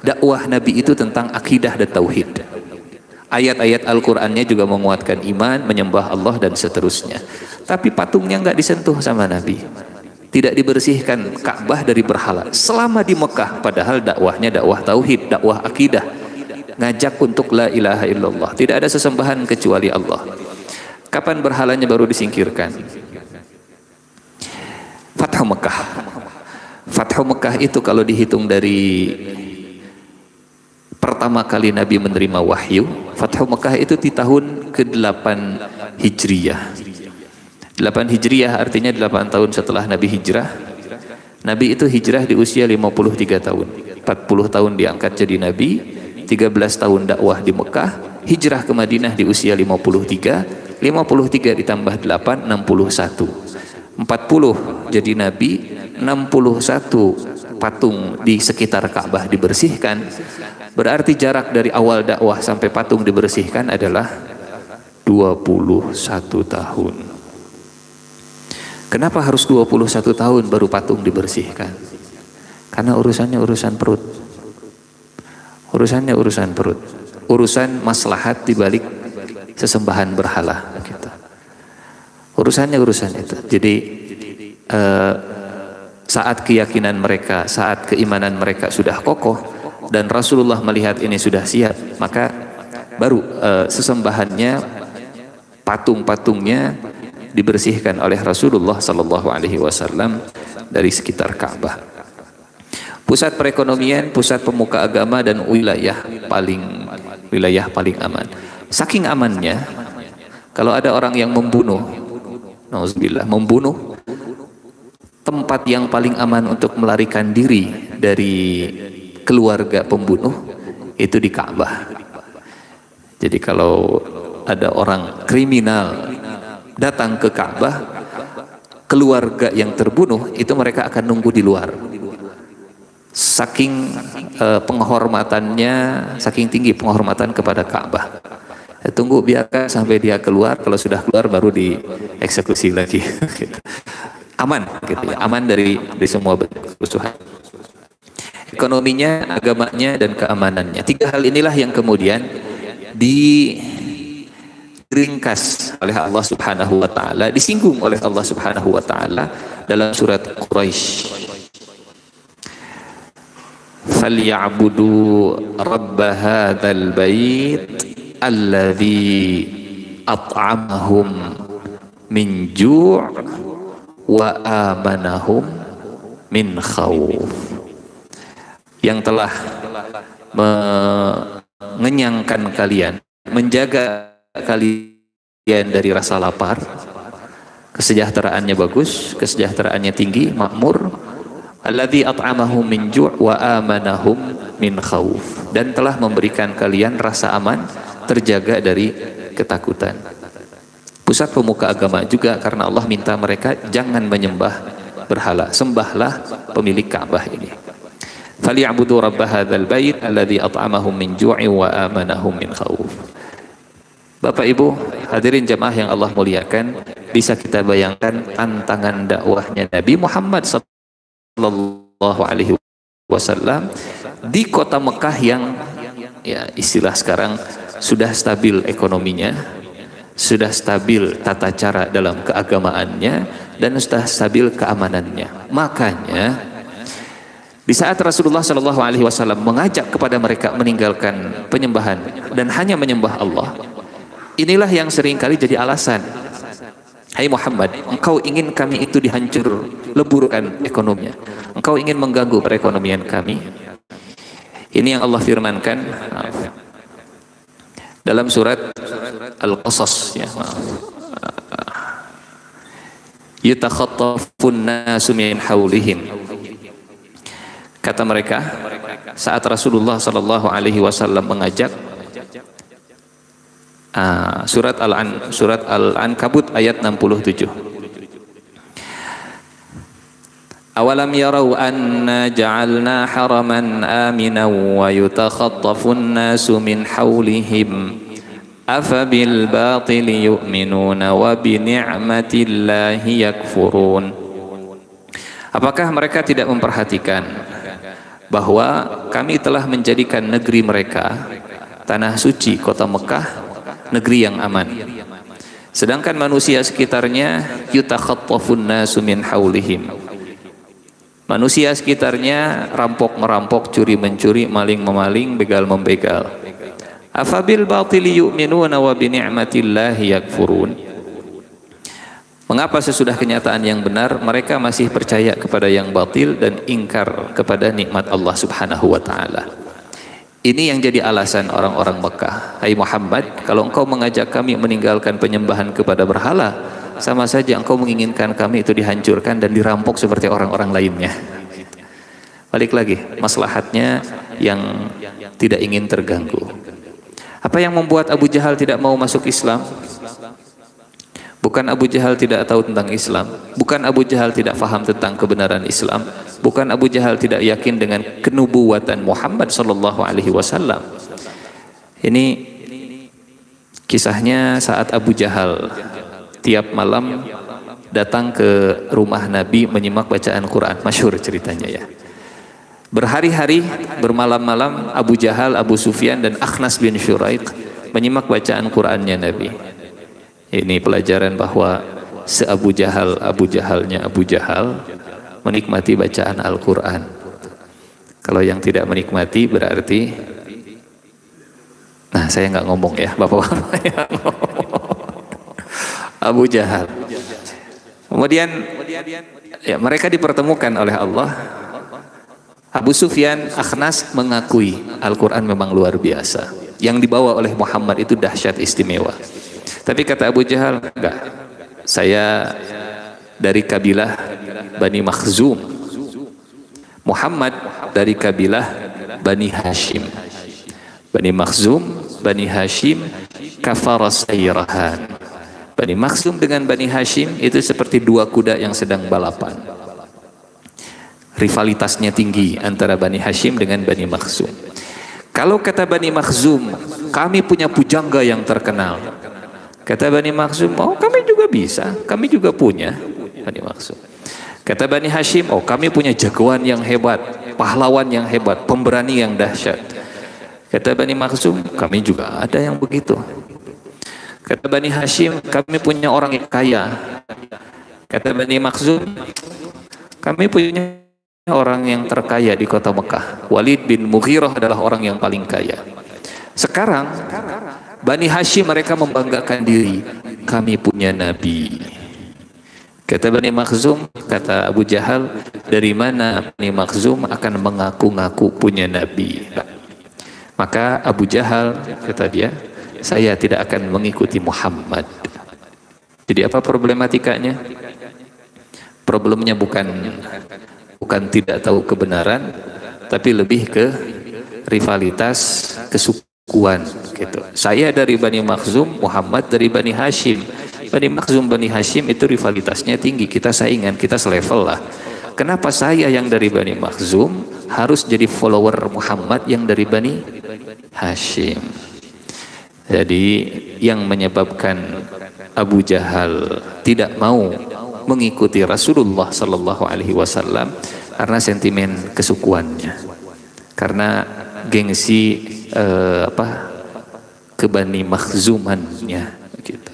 dakwah Nabi itu tentang akidah dan tauhid. Ayat-ayat Al-Qur'annya juga menguatkan iman, menyembah Allah dan seterusnya. Tapi patungnya nggak disentuh sama Nabi. Tidak dibersihkan Ka'bah dari berhala selama di Mekah, padahal dakwahnya dakwah tauhid, dakwah akidah, ngajak untuk la ilaha illallah, tidak ada sesembahan kecuali Allah. Kapan berhalanya baru disingkirkan? Fathu Mekah. Fathu Mekah itu kalau dihitung dari pertama kali Nabi menerima wahyu, Fathu Mekah itu di tahun ke-8 Hijriyah. 8 Hijriyah artinya 8 tahun setelah Nabi hijrah. Nabi itu hijrah di usia 53 tahun. 40 tahun diangkat jadi Nabi, 13 tahun dakwah di Mekah, hijrah ke Madinah di usia 53, 53 ditambah 8, 61. 40 jadi Nabi, 61 patung di sekitar Ka'bah dibersihkan. Berarti jarak dari awal dakwah sampai patung dibersihkan adalah 21 tahun. Kenapa harus 21 tahun baru patung dibersihkan? Karena urusannya urusan perut. Urusannya urusan perut. Urusan maslahat dibalik sesembahan berhala. Gitu. Urusannya urusan itu. Jadi saat keyakinan mereka, saat keimanan mereka sudah kokoh dan Rasulullah melihat ini sudah siap, maka baru sesembahannya, patung-patungnya dibersihkan oleh Rasulullah Sallallahu Alaihi Wasallam dari sekitar Ka'bah. Pusat perekonomian, pusat pemuka agama dan wilayah paling aman. Saking amannya, kalau ada orang yang membunuh, nauzubillah, membunuh, tempat yang paling aman untuk melarikan diri dari keluarga pembunuh itu di Ka'bah. Jadi kalau ada orang kriminal datang ke Ka'bah, keluarga yang terbunuh itu mereka akan nunggu di luar. Saking penghormatannya, saking tinggi penghormatan kepada Ka'bah. Tunggu biarkan sampai dia keluar, kalau sudah keluar baru dieksekusi lagi. Aman, gitu ya. Aman dari semua kerusuhan. Ekonominya, agamanya, dan keamanannya. 3 hal inilah yang kemudian diringkas oleh Allah Subhanahu wa taala, disinggung oleh Allah Subhanahu wa taala dalam surat Quraisy. Falyabudu rabb hadzal bait alladzi at'amahum min ju' wa amanahum min khawf. Yang telah mengenyangkan kalian, menjaga kalian dari rasa lapar, kesejahteraannya bagus, kesejahteraannya tinggi, makmur. Alladzi at'amahum min ju' wa amanahum min khauf, dan telah memberikan kalian rasa aman, terjaga dari ketakutan. Pusat pemuka agama juga, karena Allah minta mereka jangan menyembah berhala, sembahlah pemilik Ka'bah ini. Falyabudu rabb hadzal bait alladzi at'amahum min ju'in wa amanahum min khauf. Bapak Ibu hadirin jamaah yang Allah muliakan, bisa kita bayangkan tantangan dakwahnya Nabi Muhammad sallallahu alaihi wasallam di kota Mekah yang ya istilah sekarang sudah stabil ekonominya, sudah stabil tata cara dalam keagamaannya, dan sudah stabil keamanannya. Makanya di saat Rasulullah Shallallahu Alaihi Wasallam mengajak kepada mereka meninggalkan penyembahan dan hanya menyembah Allah, inilah yang seringkali jadi alasan. Hai Muhammad, engkau ingin kami itu dihancur leburkan ekonominya, engkau ingin mengganggu perekonomian kami. Ini yang Allah firmankan dalam surat Al-Qasas, ya, yatakhattafun nasu min haulihim. Kata mereka saat Rasulullah Sallallahu Alaihi Wasallam mengajak, surat Al-Ankabut ayat 67. Awalam yarau anna ja'alna haraman aminan wa yutakhattafun nasu min haulihim afabil batili yu'minuna wa bi ni'matillahi yakfurun. Apakah mereka tidak memperhatikan bahwa kami telah menjadikan negeri mereka, tanah suci kota Mekah, negeri yang aman. Sedangkan manusia sekitarnya yutakhattafun nasu min haulihim. Manusia sekitarnya rampok merampok, curi mencuri, maling memaling, begal membegal. Afabil batili yu'minuna wa bi ni'matillahi yakfurun. Mengapa sesudah kenyataan yang benar mereka masih percaya kepada yang batil dan ingkar kepada nikmat Allah Subhanahu wa taala? Ini yang jadi alasan orang-orang Mekah. Hai Muhammad, kalau engkau mengajak kami meninggalkan penyembahan kepada berhala, sama saja engkau menginginkan kami itu dihancurkan dan dirampok seperti orang-orang lainnya. Balik lagi, maslahatnya yang tidak ingin terganggu. Apa yang membuat Abu Jahal tidak mau masuk Islam? Bukan Abu Jahal tidak tahu tentang Islam, bukan Abu Jahal tidak faham tentang kebenaran Islam, bukan Abu Jahal tidak yakin dengan kenubuwatan Muhammad sallallahu alaihi wasallam. Ini kisahnya saat Abu Jahal tiap malam datang ke rumah Nabi menyimak bacaan Quran, masyhur ceritanya ya. Berhari-hari, bermalam-malam Abu Jahal, Abu Sufyan dan Akhnas bin Syuraiq menyimak bacaan Qurannya Nabi. Ini pelajaran bahwa se-Abu Jahal, Abu Jahalnya Abu Jahal menikmati bacaan Al-Quran. Kalau yang tidak menikmati berarti, nah saya nggak ngomong ya, bapak-bapak yang ngomong. Abu Jahal. Kemudian ya, mereka dipertemukan oleh Allah. Abu Sufyan, Akhnas mengakui Al-Quran memang luar biasa. Yang dibawa oleh Muhammad itu dahsyat istimewa. Tapi kata Abu Jahal, enggak, saya dari kabilah Bani Makhzum, Muhammad dari kabilah Bani Hashim. Bani Makhzum, Bani Hashim, kafara sayrahan. Bani Makhzum dengan Bani Hashim itu seperti dua kuda yang sedang balapan. Rivalitasnya tinggi antara Bani Hashim dengan Bani Makhzum. Kalau kata Bani Makhzum, kami punya pujangga yang terkenal. Kata Bani Makhzum, oh kami juga bisa, kami juga punya. Bani Makhzum. Kata Bani Hashim, oh kami punya jagoan yang hebat, pahlawan yang hebat, pemberani yang dahsyat. Kata Bani Makhzum, kami juga ada yang begitu. Kata Bani Hashim, kami punya orang yang kaya. Kata Bani Makhzum, kami punya orang yang terkaya di kota Mekah. Walid bin Mughirah adalah orang yang paling kaya. Sekarang Bani Hashim mereka membanggakan diri, kami punya Nabi. Kata Bani Makhzum, kata Abu Jahal, dari mana Bani Makhzum akan mengaku-ngaku punya Nabi? Maka Abu Jahal kata dia, saya tidak akan mengikuti Muhammad. Jadi apa problematikanya? Problemnya bukan tidak tahu kebenaran, tapi lebih ke rivalitas, kesukuan gitu. Saya dari Bani Makhzum, Muhammad dari Bani Hashim. Bani Makhzum, Bani Hashim itu rivalitasnya tinggi, kita saingan, kita selevel lah. Kenapa saya yang dari Bani Makhzum harus jadi follower Muhammad yang dari Bani Hashim? Jadi yang menyebabkan Abu Jahal tidak mau mengikuti Rasulullah Sallallahu Alaihi Wasallam karena sentimen kesukuannya, karena gengsi Bani Makhzumannya gitu.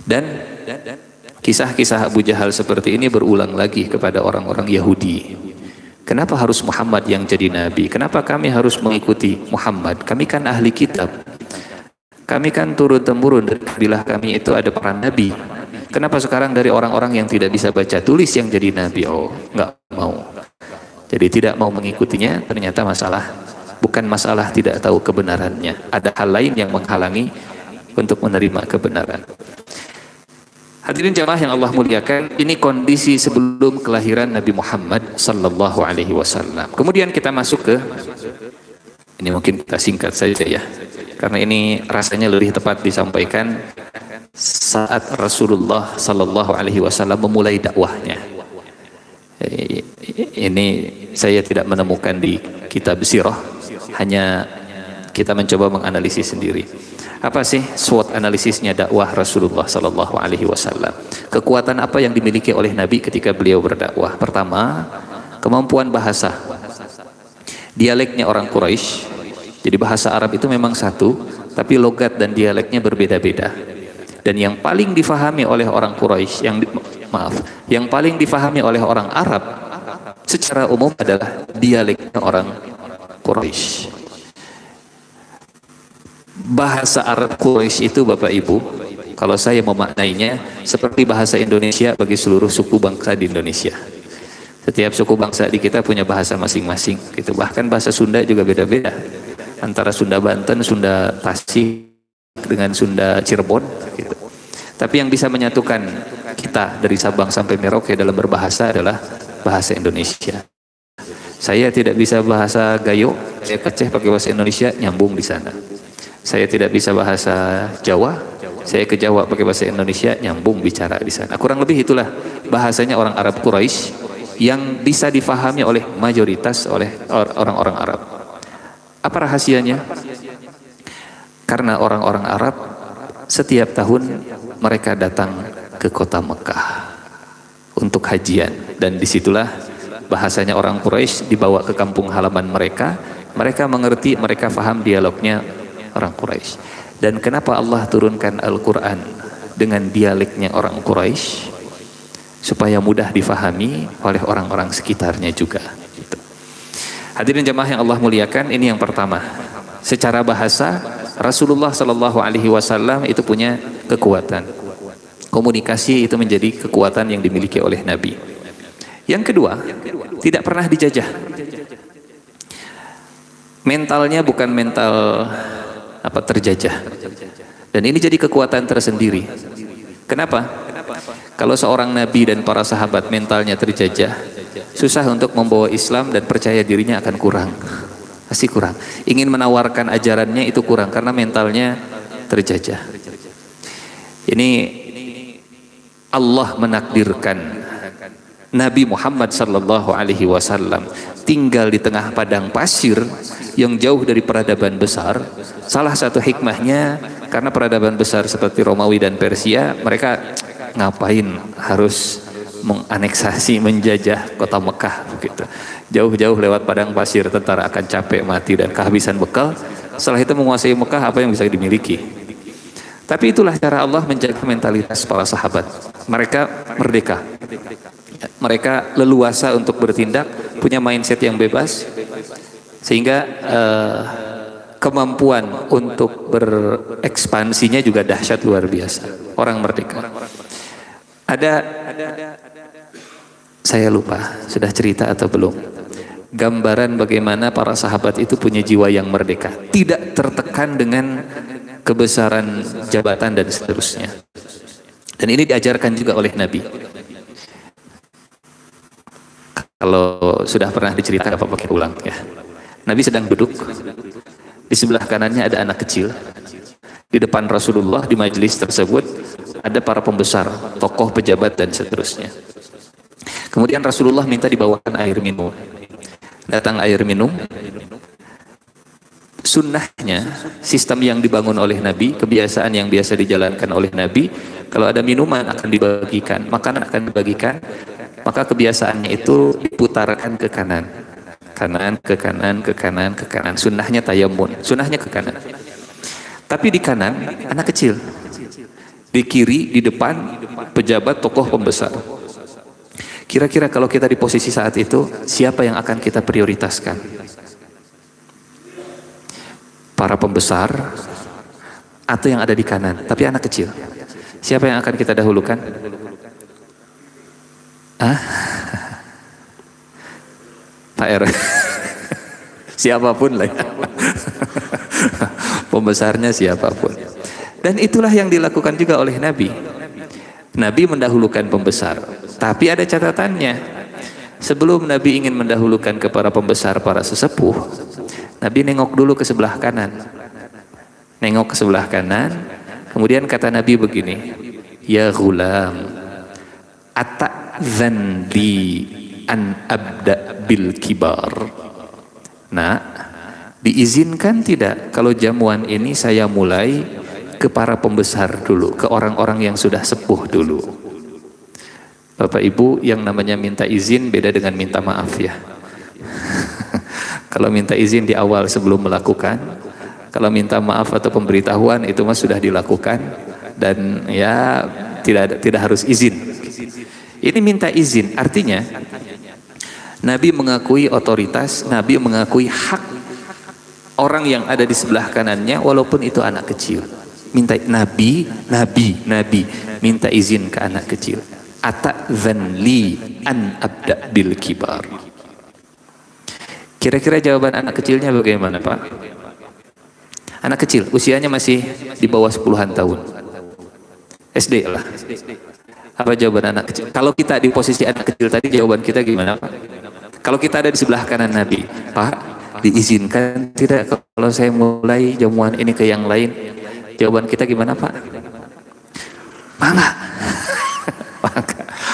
Dan kisah-kisah Abu Jahal seperti ini berulang lagi kepada orang-orang Yahudi. Kenapa harus Muhammad yang jadi nabi? Kenapa kami harus mengikuti Muhammad? Kami kan ahli kitab. Kami kan turun-temurun dari kabilah kami itu ada para nabi. Kenapa sekarang dari orang-orang yang tidak bisa baca tulis yang jadi nabi? Oh, nggak mau. Jadi tidak mau mengikutinya. Ternyata bukan masalah tidak tahu kebenarannya. Ada hal lain yang menghalangi untuk menerima kebenaran. Hadirin jamaah yang Allah muliakan, ini kondisi sebelum kelahiran Nabi Muhammad sallallahu alaihi wasallam. Kemudian kita masuk ke, ini mungkin kita singkat saja ya, karena ini rasanya lebih tepat disampaikan saat Rasulullah sallallahu alaihi wasallam memulai dakwahnya. Ini saya tidak menemukan di kitab sirah, hanya kita mencoba menganalisis sendiri. Apa sih SWOT analisisnya dakwah Rasulullah Sallallahu Alaihi Wasallam? Kekuatan apa yang dimiliki oleh Nabi ketika beliau berdakwah? Pertama, kemampuan bahasa. Dialeknya orang Quraisy. Jadi bahasa Arab itu memang satu, tapi logat dan dialeknya berbeda-beda. Dan yang paling difahami oleh orang Quraisy, yang paling difahami oleh orang Arab secara umum adalah dialeknya orang Quraisy. Bahasa Arab Quraisy itu Bapak Ibu, kalau saya memaknainya seperti bahasa Indonesia bagi seluruh suku bangsa di Indonesia. Setiap suku bangsa di kita punya bahasa masing-masing gitu. Bahkan bahasa Sunda juga beda-beda. Antara Sunda Banten, Sunda Tasik dengan Sunda Cirebon gitu. Tapi yang bisa menyatukan kita dari Sabang sampai Merauke dalam berbahasa adalah bahasa Indonesia. Saya tidak bisa bahasa Gayo, saya Aceh pakai bahasa Indonesia, nyambung di sana. Saya tidak bisa bahasa Jawa, saya ke Jawa pakai bahasa Indonesia, nyambung bicara di sana. Kurang lebih itulah bahasanya orang Arab Quraisy yang bisa difahami oleh mayoritas oleh orang-orang Arab. Apa rahasianya? Karena orang-orang Arab setiap tahun mereka datang ke kota Mekah untuk hajian, dan disitulah bahasanya orang Quraisy dibawa ke kampung halaman mereka. Mereka mengerti, mereka faham dialognya orang Quraisy. Dan kenapa Allah turunkan Al-Quran dengan dialeknya orang Quraisy? Supaya mudah difahami oleh orang-orang sekitarnya juga. Hadirin jamaah yang Allah muliakan, ini yang pertama. Secara bahasa, Rasulullah Shallallahu Alaihi Wasallam itu punya kekuatan. Komunikasi itu menjadi kekuatan yang dimiliki oleh Nabi. Yang kedua, tidak pernah dijajah. Mentalnya bukan mental terjajah. Dan ini jadi kekuatan tersendiri. Kenapa? Kalau seorang Nabi dan para sahabat mentalnya terjajah, susah untuk membawa Islam dan percaya dirinya akan kurang. Pasti kurang. Ingin menawarkan ajarannya itu kurang karena mentalnya terjajah. Ini Allah menakdirkan Nabi Muhammad sallallahu alaihi wasallam tinggal di tengah padang pasir yang jauh dari peradaban besar. Salah satu hikmahnya karena peradaban besar seperti Romawi dan Persia, mereka ngapain harus menganeksasi, menjajah kota Mekah gitu. Jauh-jauh lewat padang pasir, tentara akan capek, mati dan kehabisan bekal. Setelah itu menguasai Mekah, apa yang bisa dimiliki? Tapi itulah cara Allah menjaga mentalitas para sahabat. Mereka merdeka. Mereka leluasa untuk bertindak, punya mindset yang bebas, sehingga kemampuan untuk berekspansinya juga dahsyat luar biasa. Orang merdeka. Saya lupa sudah cerita atau belum, gambaran bagaimana para sahabat itu punya jiwa yang merdeka, tidak tertekan dengan kebesaran jabatan dan seterusnya. Dan ini diajarkan juga oleh Nabi. Kalau sudah pernah diceritakan apa pakai ulang ya. Nabi sedang duduk, di sebelah kanannya ada anak kecil. Di depan Rasulullah di majelis tersebut ada para pembesar, tokoh, pejabat dan seterusnya. Kemudian Rasulullah minta dibawakan air minum. Datang air minum. Sunnahnya, sistem yang dibangun oleh Nabi, kebiasaan yang biasa dijalankan oleh Nabi, kalau ada minuman akan dibagikan, makanan akan dibagikan, maka kebiasaannya itu diputarkan ke kanan. Kanan, ke kanan, ke kanan, ke kanan. Sunnahnya tayammun, sunnahnya ke kanan. Tapi di kanan, anak kecil. Di kiri, di depan, pejabat, tokoh, pembesar. Kira-kira kalau kita di posisi saat itu, siapa yang akan kita prioritaskan? Para pembesar atau yang ada di kanan, tapi anak kecil? Siapa yang akan kita dahulukan? Pak R. Siapapun lah ya. Pembesarnya siapapun. Dan itulah yang dilakukan juga oleh Nabi. Nabi mendahulukan pembesar, tapi ada catatannya. Sebelum Nabi ingin mendahulukan kepada pembesar, para sesepuh, Nabi nengok dulu ke sebelah kanan. Nengok ke sebelah kanan, kemudian kata Nabi begini, "Ya ghulam, ata'zan li an abda bil kibar." Nah, diizinkan tidak kalau jamuan ini saya mulai ke para pembesar dulu, ke orang-orang yang sudah sepuh dulu. Bapak Ibu, yang namanya minta izin beda dengan minta maaf ya. Kalau minta izin di awal sebelum melakukan, kalau minta maaf atau pemberitahuan itu mah sudah dilakukan dan ya tidak harus izin. Ini minta izin artinya Nabi mengakui otoritas, Nabi mengakui hak orang yang ada di sebelah kanannya walaupun itu anak kecil. Minta Nabi minta izin ke anak kecil. Ata'zan li an abda bil kibar. Kira-kira jawaban anak kecilnya bagaimana, Pak? Anak kecil, usianya masih di bawah 10-an tahun. SD lah. Apa jawaban anak kecil? Kalau kita di posisi anak kecil tadi, jawaban kita gimana, Pak? Kalau kita ada di sebelah kanan Nabi, Pak, diizinkan tidak kalau saya mulai jamuan ini ke yang lain? Jawaban kita gimana, Pak? Mangga.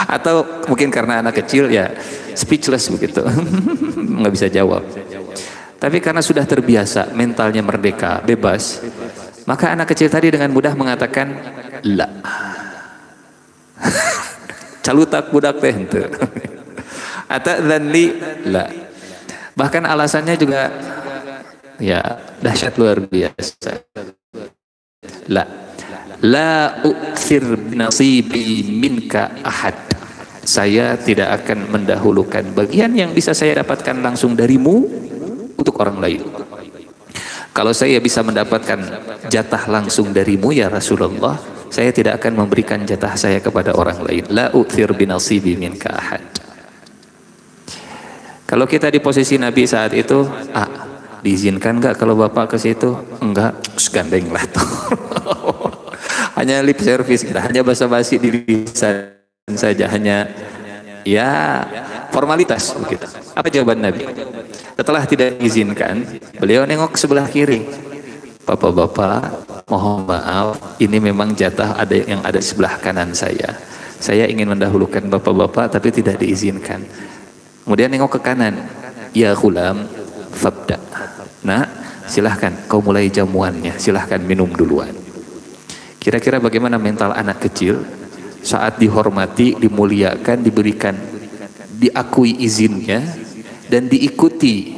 Atau mungkin karena anak kecil ya speechless begitu, nggak bisa jawab. Tapi karena sudah terbiasa, mentalnya merdeka, bebas, maka anak kecil tadi dengan mudah mengatakan la. Calutak budak teh henteu. Ata'dzan li la. Bahkan alasannya juga ya dahsyat luar biasa. La u'thir nasibi minka ahad. Saya tidak akan mendahulukan bagian yang bisa saya dapatkan langsung darimu untuk orang lain. Kalau saya bisa mendapatkan jatah langsung darimu ya Rasulullah, saya tidak akan memberikan jatah saya kepada orang lain. La u'thir binasibi minka ahad. Kalau kita di posisi Nabi saat itu, diizinkan nggak kalau bapak ke situ? Enggak, gandeng lah tuh. Hanya lip service kita, hanya basa-basi di lisan saja, hanya ya formalitas begitu. Apa jawaban Nabi? Setelah tidak diizinkan, beliau nengok ke sebelah kiri. Bapak-bapak, mohon maaf, ini memang jatah yang ada di sebelah kanan saya. Saya ingin mendahulukan bapak-bapak tapi tidak diizinkan. Kemudian nengok ke kanan. Ya ghulam, fabda. Nah, silahkan kau mulai jamuannya, silahkan minum duluan. Kira-kira bagaimana mental anak kecil saat dihormati, dimuliakan, diberikan, diakui izinnya dan diikuti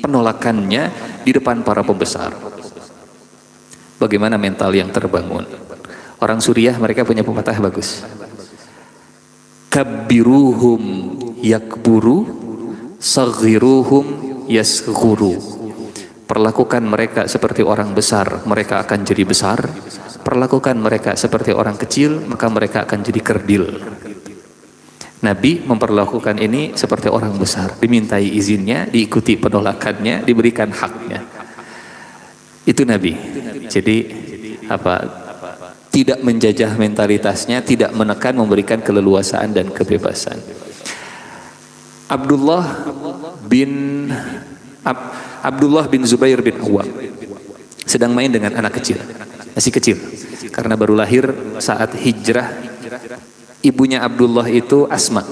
penolakannya di depan para pembesar? Bagaimana mental yang terbangun? Orang Suriah mereka punya pepatah bagus. Kabbiruhum yakburu, saghiruhum yasghuru. Perlakukan mereka seperti orang besar, mereka akan jadi besar. Perlakukan mereka seperti orang kecil, maka mereka akan jadi kerdil. Nabi memperlakukan ini seperti orang besar, dimintai izinnya, diikuti penolakannya, diberikan haknya. Itu Nabi. Jadi tidak menjajah mentalitasnya, tidak menekan, memberikan keleluasaan dan kebebasan. Abdullah bin Zubair bin Awwam sedang main dengan anak kecil, masih kecil, karena baru lahir saat hijrah. Ibunya Abdullah itu Asma,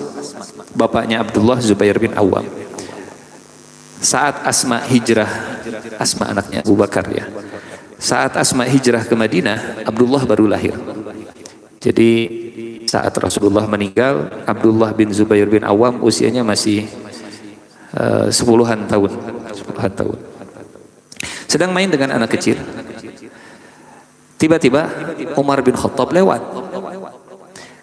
bapaknya Abdullah Zubair bin Awwam. Saat Asma hijrah, Asma anaknya Abu Bakar ya. Saat Asma hijrah ke Madinah, Abdullah baru lahir. Jadi saat Rasulullah meninggal, Abdullah bin Zubair bin Awwam usianya masih 10-an tahun. Sedang main dengan anak kecil. Tiba-tiba Umar bin Khattab lewat.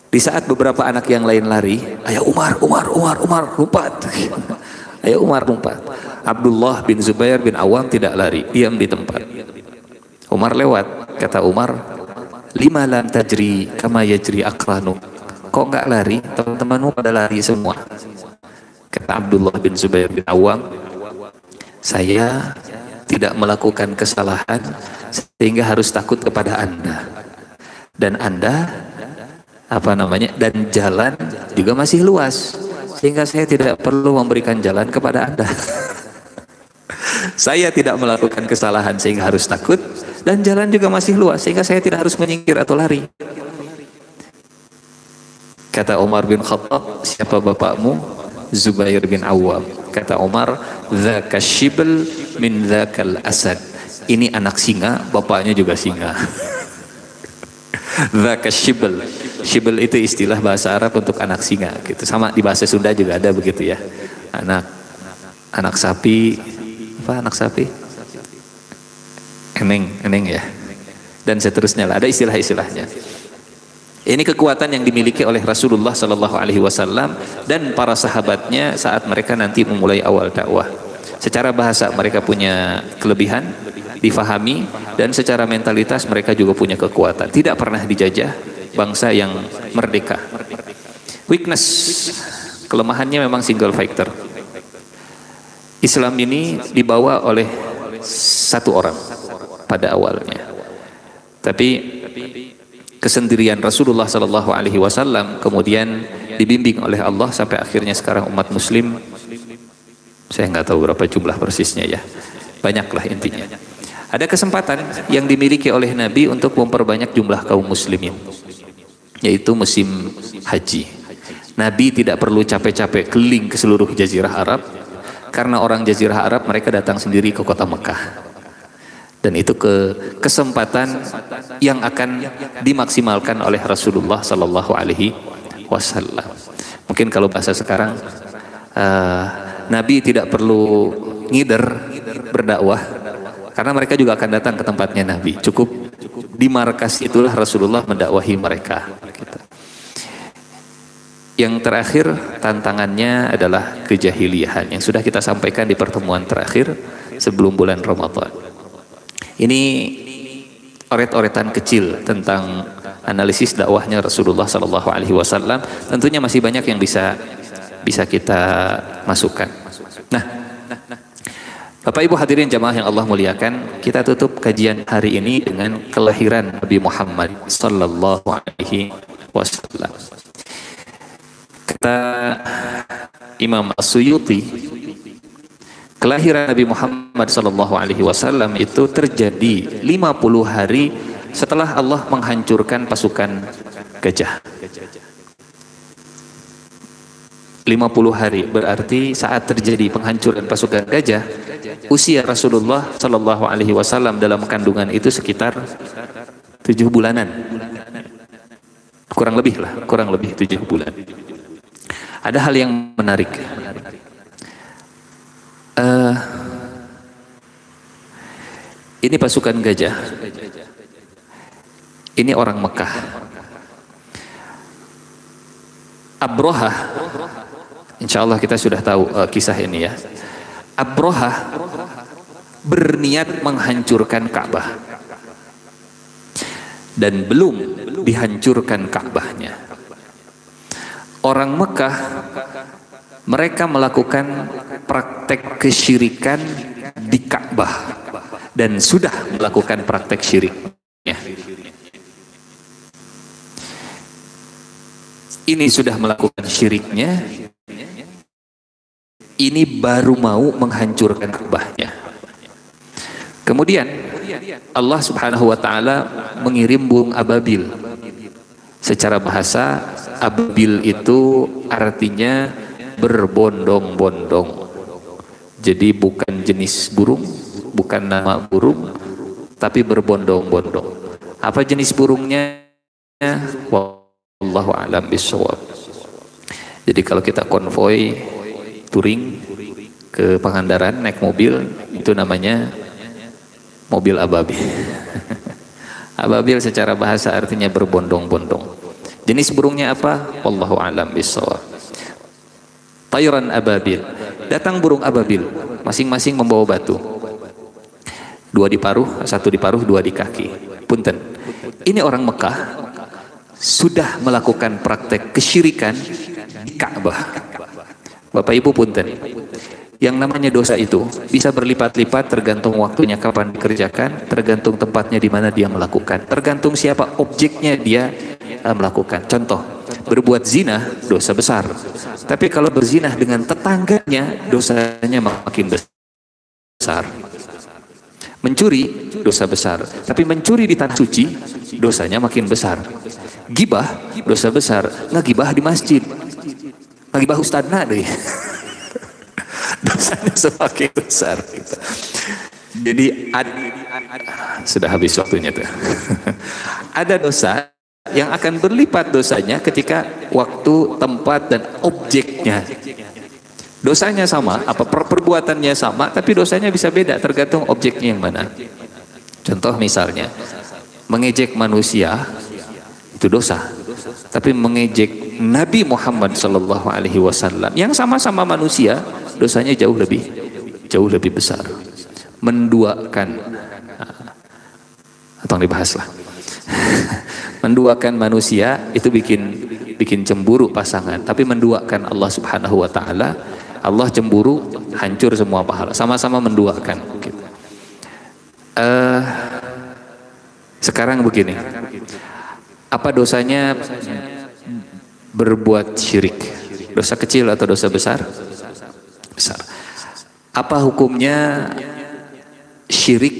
Di saat beberapa anak yang lain lari, ayo Umar, lompat. Ayo Umar lompat. Abdullah bin Zubair bin Awam tidak lari, diam di tempat. Umar lewat, kata Umar, lima lam tajri kama yajri akranu. Kok nggak lari? Teman-temanmu pada lari semua. Kata Abdullah bin Zubair bin Awam, saya tidak melakukan kesalahan sehingga harus takut kepada Anda. Dan Anda dan jalan juga masih luas sehingga saya tidak perlu memberikan jalan kepada Anda. Saya tidak melakukan kesalahan sehingga harus takut, dan jalan juga masih luas sehingga saya tidak harus menyingkir atau lari. Kata Umar bin Khattab, siapa bapakmu? Zubair bin Awam. Kata Umar, dzaka shibl min dzakal asad. Ini anak singa, bapaknya juga singa. Dzaka shibl. Shibl itu istilah bahasa Arab untuk anak singa gitu. Sama di bahasa Sunda juga ada begitu ya. Anak sapi apa anak sapi? Eneng ya. Dan seterusnya lah, ada istilah-istilahnya. Ini kekuatan yang dimiliki oleh Rasulullah Sallallahu Alaihi Wasallam dan para sahabatnya saat mereka nanti memulai awal dakwah. Secara bahasa mereka punya kelebihan, difahami, dan secara mentalitas mereka juga punya kekuatan. Tidak pernah dijajah, bangsa yang merdeka. Weakness, kelemahannya memang single factor. Islam ini dibawa oleh satu orang pada awalnya, tapi kesendirian Rasulullah Sallallahu Alaihi Wasallam kemudian dibimbing oleh Allah sampai akhirnya sekarang umat Muslim, saya nggak tahu berapa jumlah persisnya ya, banyaklah intinya. Ada kesempatan yang dimiliki oleh Nabi untuk memperbanyak jumlah kaum muslimin, yaitu musim haji. Nabi tidak perlu capek-capek keliling ke seluruh jazirah Arab, karena orang jazirah Arab mereka datang sendiri ke kota Mekah. Dan itu kesempatan yang akan dimaksimalkan oleh Rasulullah Sallallahu Alaihi Wasallam. Mungkin kalau bahasa sekarang, Nabi tidak perlu ngider berdakwah, karena mereka juga akan datang ke tempatnya Nabi. Cukup di markas itulah Rasulullah mendakwahi mereka. Yang terakhir tantangannya adalah kejahiliahan yang sudah kita sampaikan di pertemuan terakhir sebelum bulan Ramadan. Ini oret-oretan kecil tentang analisis dakwahnya Rasulullah Sallallahu Alaihi Wasallam. Tentunya masih banyak yang bisa kita masukkan. Nah, Bapak Ibu hadirin jamaah yang Allah muliakan, kita tutup kajian hari ini dengan kelahiran Nabi Muhammad Sallallahu Alaihi Wasallam. Kata Imam As-Suyuti, kelahiran Nabi Muhammad Sallallahu Alaihi Wasallam itu terjadi 50 hari setelah Allah menghancurkan pasukan gajah. 50 hari berarti saat terjadi penghancuran pasukan gajah, usia Rasulullah Sallallahu Alaihi Wasallam dalam kandungan itu sekitar 7 bulanan, kurang lebih 7 bulan. Ada hal yang menarik. Ini pasukan gajah. Ini orang Mekah. Abrahah, insya Allah kita sudah tahu kisah ini ya. Abrahah berniat menghancurkan Ka'bah dan belum dihancurkan Ka'bahnya. Orang Mekah mereka melakukan praktek kesyirikan di Ka'bah dan sudah melakukan praktek syiriknya. Ini sudah melakukan syiriknya, ini baru mau menghancurkan Ka'bahnya. Kemudian Allah Subhanahu wa taala mengirim burung ababil. Secara bahasa ababil itu artinya berbondong-bondong. Jadi bukan jenis burung, bukan nama burung, tapi berbondong-bondong. Apa jenis burungnya? Wallahu a'lam bishawab. Jadi kalau kita konvoi touring ke Pangandaran naik mobil, itu namanya mobil ababil. Ababil secara bahasa artinya berbondong-bondong. Jenis burungnya apa? Wallahu a'lam bishawab. Tayran ababil. Datang burung ababil, masing-masing membawa batu. 2 di paruh, 1 di paruh, 2 di kaki. Punten. Ini orang Mekah sudah melakukan praktek kesyirikan di Ka'bah. Bapak Ibu punten. Yang namanya dosa itu bisa berlipat-lipat tergantung waktunya kapan dikerjakan, tergantung tempatnya di mana dia melakukan, tergantung siapa objeknya dia melakukan. Contoh, berbuat zina dosa besar. Tapi kalau berzina dengan tetangganya dosanya makin besar. Mencuri dosa besar, tapi mencuri di tanah suci dosanya makin besar. Gibah dosa besar, ngagibah di masjid, ngagibah ustadna deh. Dosanya semakin besar. Jadi sudah habis waktunya tuh. Ada dosa yang akan berlipat dosanya ketika waktu, tempat, dan objeknya Dosanya sama, perbuatannya sama, tapi dosanya bisa beda tergantung objeknya yang mana. Contoh misalnya, mengejek manusia itu dosa, tapi mengejek Nabi Muhammad SAW yang sama-sama manusia, dosanya jauh lebih besar. Menduakan, atau dibahas lah. Menduakan manusia itu bikin cemburu pasangan, tapi menduakan Allah Subhanahu wa taala, Allah cemburu, hancur semua pahala. Sama-sama menduakan gitu. Sekarang begini, apa dosanya berbuat syirik? Dosa kecil atau dosa besar? Besar. Apa hukumnya syirik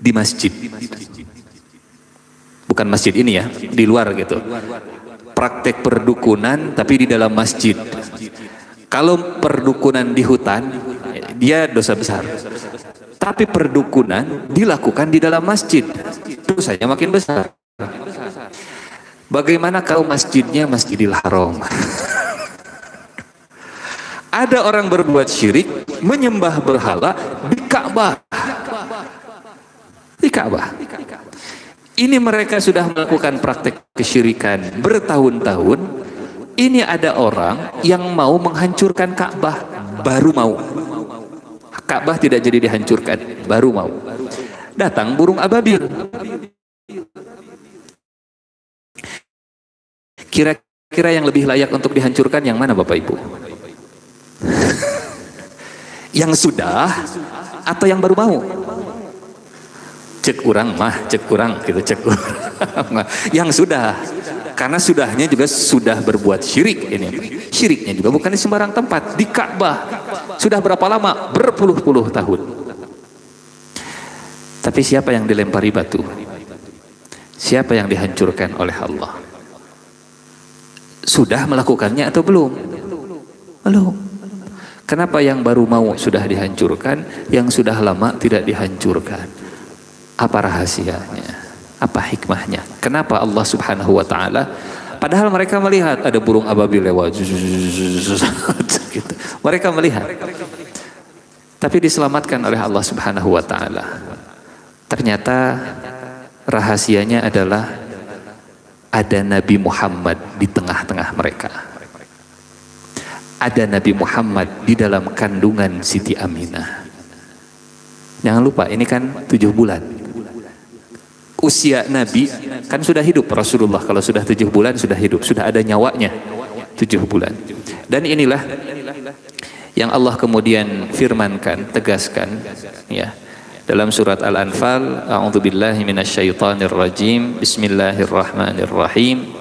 di masjid? Bukan masjid ini ya, di luar gitu. Praktek perdukunan tapi di dalam masjid. Kalau perdukunan di hutan, dia dosa besar. Tapi perdukunan dilakukan di dalam masjid, dosanya makin besar. Bagaimana kalau masjidnya Masjidil Haram? Ada orang berbuat syirik, menyembah berhala di Ka'bah. Di Ka'bah. Ini mereka sudah melakukan praktek kesyirikan bertahun-tahun. Ini ada orang yang mau menghancurkan Ka'bah, baru mau. Ka'bah tidak jadi dihancurkan, baru mau. Datang burung ababil. Kira-kira yang lebih layak untuk dihancurkan yang mana Bapak Ibu? Yang sudah atau yang baru mau? Cek kurang mah, cek kurang gitu, cek kurang. Yang sudah, karena sudahnya juga sudah berbuat syirik ini. Syiriknya juga bukan di sembarang tempat, di Ka'bah. Sudah berapa lama? Berpuluh-puluh tahun. Tapi siapa yang dilempari batu? Siapa yang dihancurkan oleh Allah? Sudah melakukannya atau belum? Belum. Kenapa yang baru mau sudah dihancurkan, yang sudah lama tidak dihancurkan? Apa rahasianya? Apa hikmahnya? Kenapa Allah Subhanahu wa taala, padahal mereka melihat ada burung ababil lewat gitu. Mereka melihat. Tapi diselamatkan oleh Allah Subhanahu wa taala. Ternyata rahasianya adalah ada Nabi Muhammad di tengah-tengah mereka. Ada Nabi Muhammad di dalam kandungan Siti Aminah. Jangan lupa, ini kan 7 bulan. Usia Nabi kan sudah hidup. Rasulullah kalau sudah 7 bulan sudah hidup, sudah ada nyawanya 7 bulan. Dan inilah yang Allah kemudian firmankan, tegaskan ya dalam surat Al-Anfal, a'udzubillahi minasyaitonir rajim, bismillahirrahmanirrahim.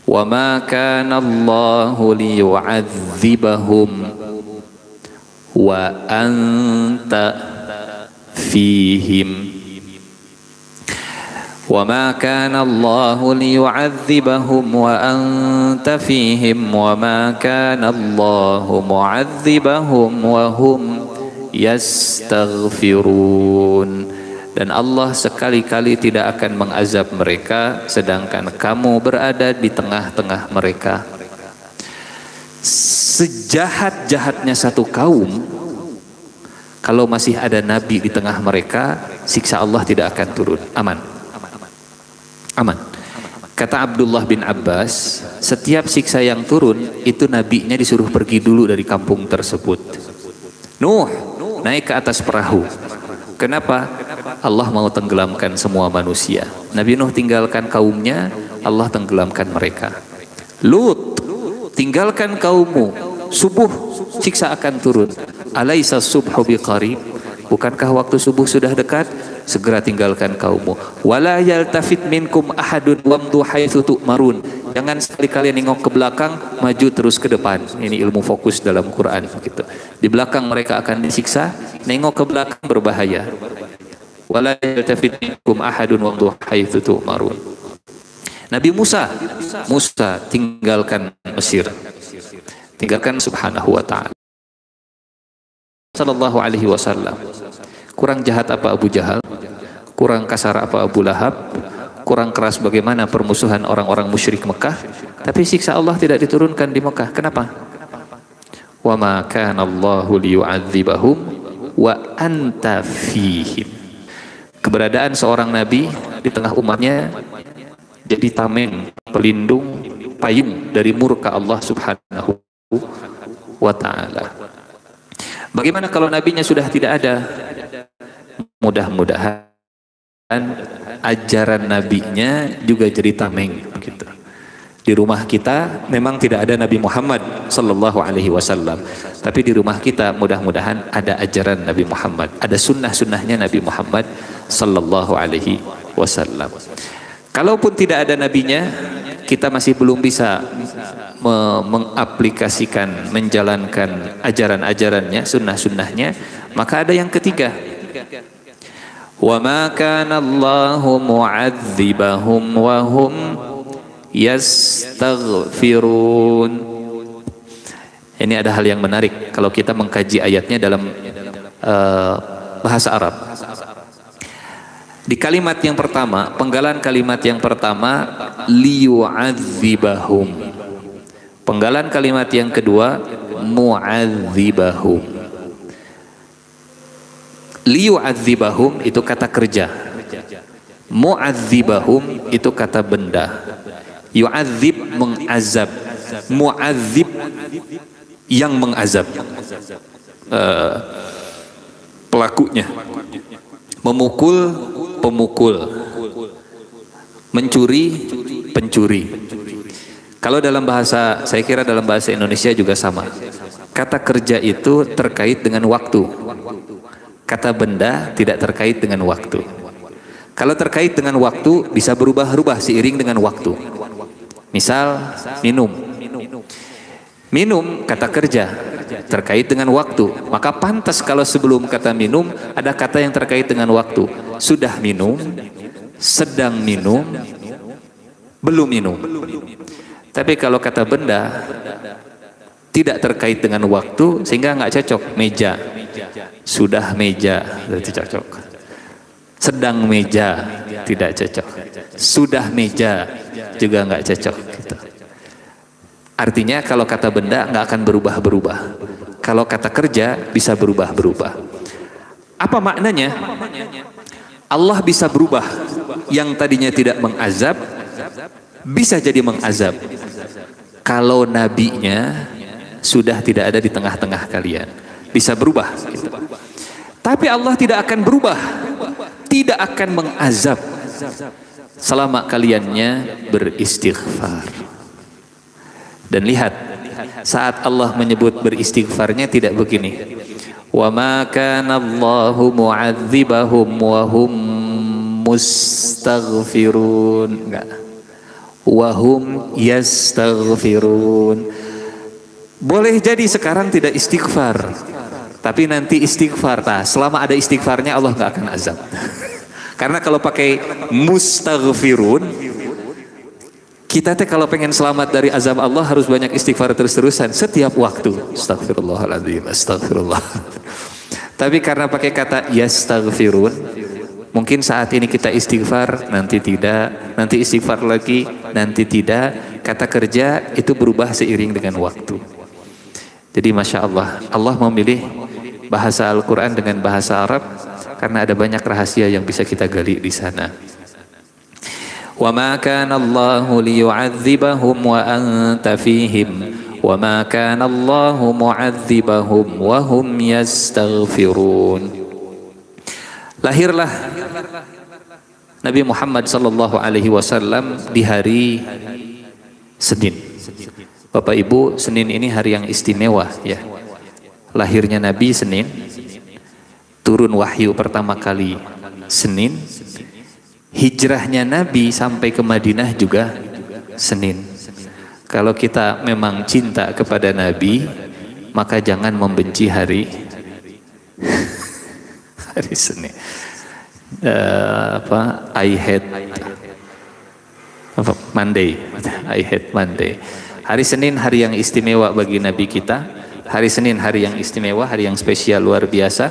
Wa ma kana Allahu liyu'adzibahum wa anta fihim. وَمَا كَانَ اللَّهُ لِيُعَذِّبَهُمْ وَأَنْتَ فِيهِمْ وَمَا كَانَ اللَّهُ مُعَذِّبَهُمْ وَهُمْ يَسْتَغْفِرُونَ. Dan Allah sekali-kali tidak akan mengazab mereka sedangkan kamu berada di tengah-tengah mereka. Sejahat-jahatnya satu kaum, kalau masih ada Nabi di tengah mereka, siksa Allah tidak akan turun. Aman. Aman. Kata Abdullah bin Abbas, setiap siksa yang turun itu nabinya disuruh pergi dulu dari kampung tersebut. Nuh naik ke atas perahu. Kenapa? Allah mau tenggelamkan semua manusia. Nabi Nuh tinggalkan kaumnya, Allah tenggelamkan mereka. Lut, tinggalkan kaummu, subuh siksa akan turun. Alaisa subhu biqarib? Bukankah waktu subuh sudah dekat? Segera tinggalkan kaummu. Wala yaltafit minkum ahadun wamdu haitsu tu'marun. Jangan sekali-kali nengok ke belakang, maju terus ke depan. Ini ilmu fokus dalam Quran gitu. Di belakang mereka akan disiksa, nengok ke belakang berbahaya. Wala yaltafit minkum ahadun wamdu haitsu tu'marun. Nabi Musa tinggalkan Mesir. Tinggalkan subhanahu wa ta'ala. Sallallahu alaihi wasallam. Kurang jahat apa Abu Jahal? Kurang kasar apa Abu Lahab? Kurang keras bagaimana permusuhan orang-orang musyrik Mekah? Tapi siksa Allah tidak diturunkan di Mekah. Kenapa? wa ma kana Allahu liyu'adzibahum wa anta fihim. Keberadaan seorang nabi di tengah umatnya jadi tameng, pelindung, payung dari murka Allah Subhanahu wa ta'ala. Bagaimana kalau nabinya sudah tidak ada? Mudah-mudahan ajaran nabinya juga jadi tameng gitu. Di rumah kita memang tidak ada Nabi Muhammad sallallahu alaihi wasallam, tapi di rumah kita mudah-mudahan ada ajaran Nabi Muhammad, ada sunnah-sunnahnya Nabi Muhammad sallallahu alaihi wasallam. Kalaupun tidak ada nabinya, kita masih belum bisa mengaplikasikan, menjalankan ajaran-ajarannya, sunnah-sunnahnya, maka ada yang ketiga. Wa ma kana Allahu mu'adzibahum wa hum yastaghfirun. Ini ada hal yang menarik kalau kita mengkaji ayatnya dalam bahasa Arab. Di kalimat yang pertama, penggalan kalimat yang pertama liyu'adzibahum. Penggalan kalimat yang kedua mu'adzibahum. Liyu'adzibahum itu kata kerja. Mu'adzibahum itu kata benda. Yu'adzib mengazab, mu'adzib yang mengazab, pelakunya. Memukul, pemukul. Mencuri, pencuri. Kalau dalam bahasa, saya kira dalam bahasa Indonesia juga sama. Kata kerja itu terkait dengan waktu. Kata benda tidak terkait dengan waktu. Kalau terkait dengan waktu bisa berubah-ubah seiring dengan waktu. Misal minum. Minum kata kerja terkait dengan waktu. Maka pantas kalau sebelum kata minum ada kata yang terkait dengan waktu. Sudah minum, sedang minum, belum minum. Tapi kalau kata benda tidak terkait dengan waktu sehingga nggak cocok. Meja, sudah meja berarti cocok. Sedang meja tidak cocok. Sudah meja juga nggak cocok gitu. Artinya kalau kata benda nggak akan berubah-berubah. Kalau kata kerja bisa berubah-berubah. Apa maknanya? Allah bisa berubah. Yang tadinya tidak mengazab bisa jadi mengazab. Kalau nabinya sudah tidak ada di tengah-tengah kalian, bisa berubah gitu. Tapi Allah tidak akan berubah, tidak akan mengazab selama kaliannya beristighfar. Dan lihat, saat Allah menyebut beristighfarnya tidak begini. Wa ma kana Allahu mu'adzibahum wa hum mustaghfirun. Enggak. Wa hum yastaghfirun. Boleh jadi sekarang tidak istighfar, tapi nanti istighfar. Nah, selama ada istighfarnya Allah nggak akan azab. Karena kalau pakai mustaghfirun, kita teh kalau pengen selamat dari azab Allah harus banyak istighfar terus-terusan setiap waktu. Astagfirullahaladzim, astagfirullah. Tapi karena pakai kata yastaghfirun, mungkin saat ini kita istighfar, nanti tidak, nanti istighfar lagi, nanti tidak. Kata kerja itu berubah seiring dengan waktu. Jadi Masya Allah, Allah memilih bahasa Al-Quran dengan bahasa Arab karena ada banyak rahasia yang bisa kita gali di sana. Wa ma kana Allahu liyu'adzibahum wa anta fihim wa ma kana Allahu mu'adzibahum wa hum yastaghfirun. Lahirlah Nabi Muhammad sallallahu alaihi wasallam di hari Senin. Bapak Ibu, Senin ini hari yang istimewa ya. Lahirnya Nabi Senin, turun wahyu pertama kali Senin, hijrahnya Nabi sampai ke Madinah juga Senin. Kalau kita memang cinta kepada Nabi, maka jangan membenci hari Senin. I hate Monday. I hate Monday. Hari Senin hari yang istimewa bagi Nabi kita. Hari Senin hari yang istimewa, hari yang spesial luar biasa.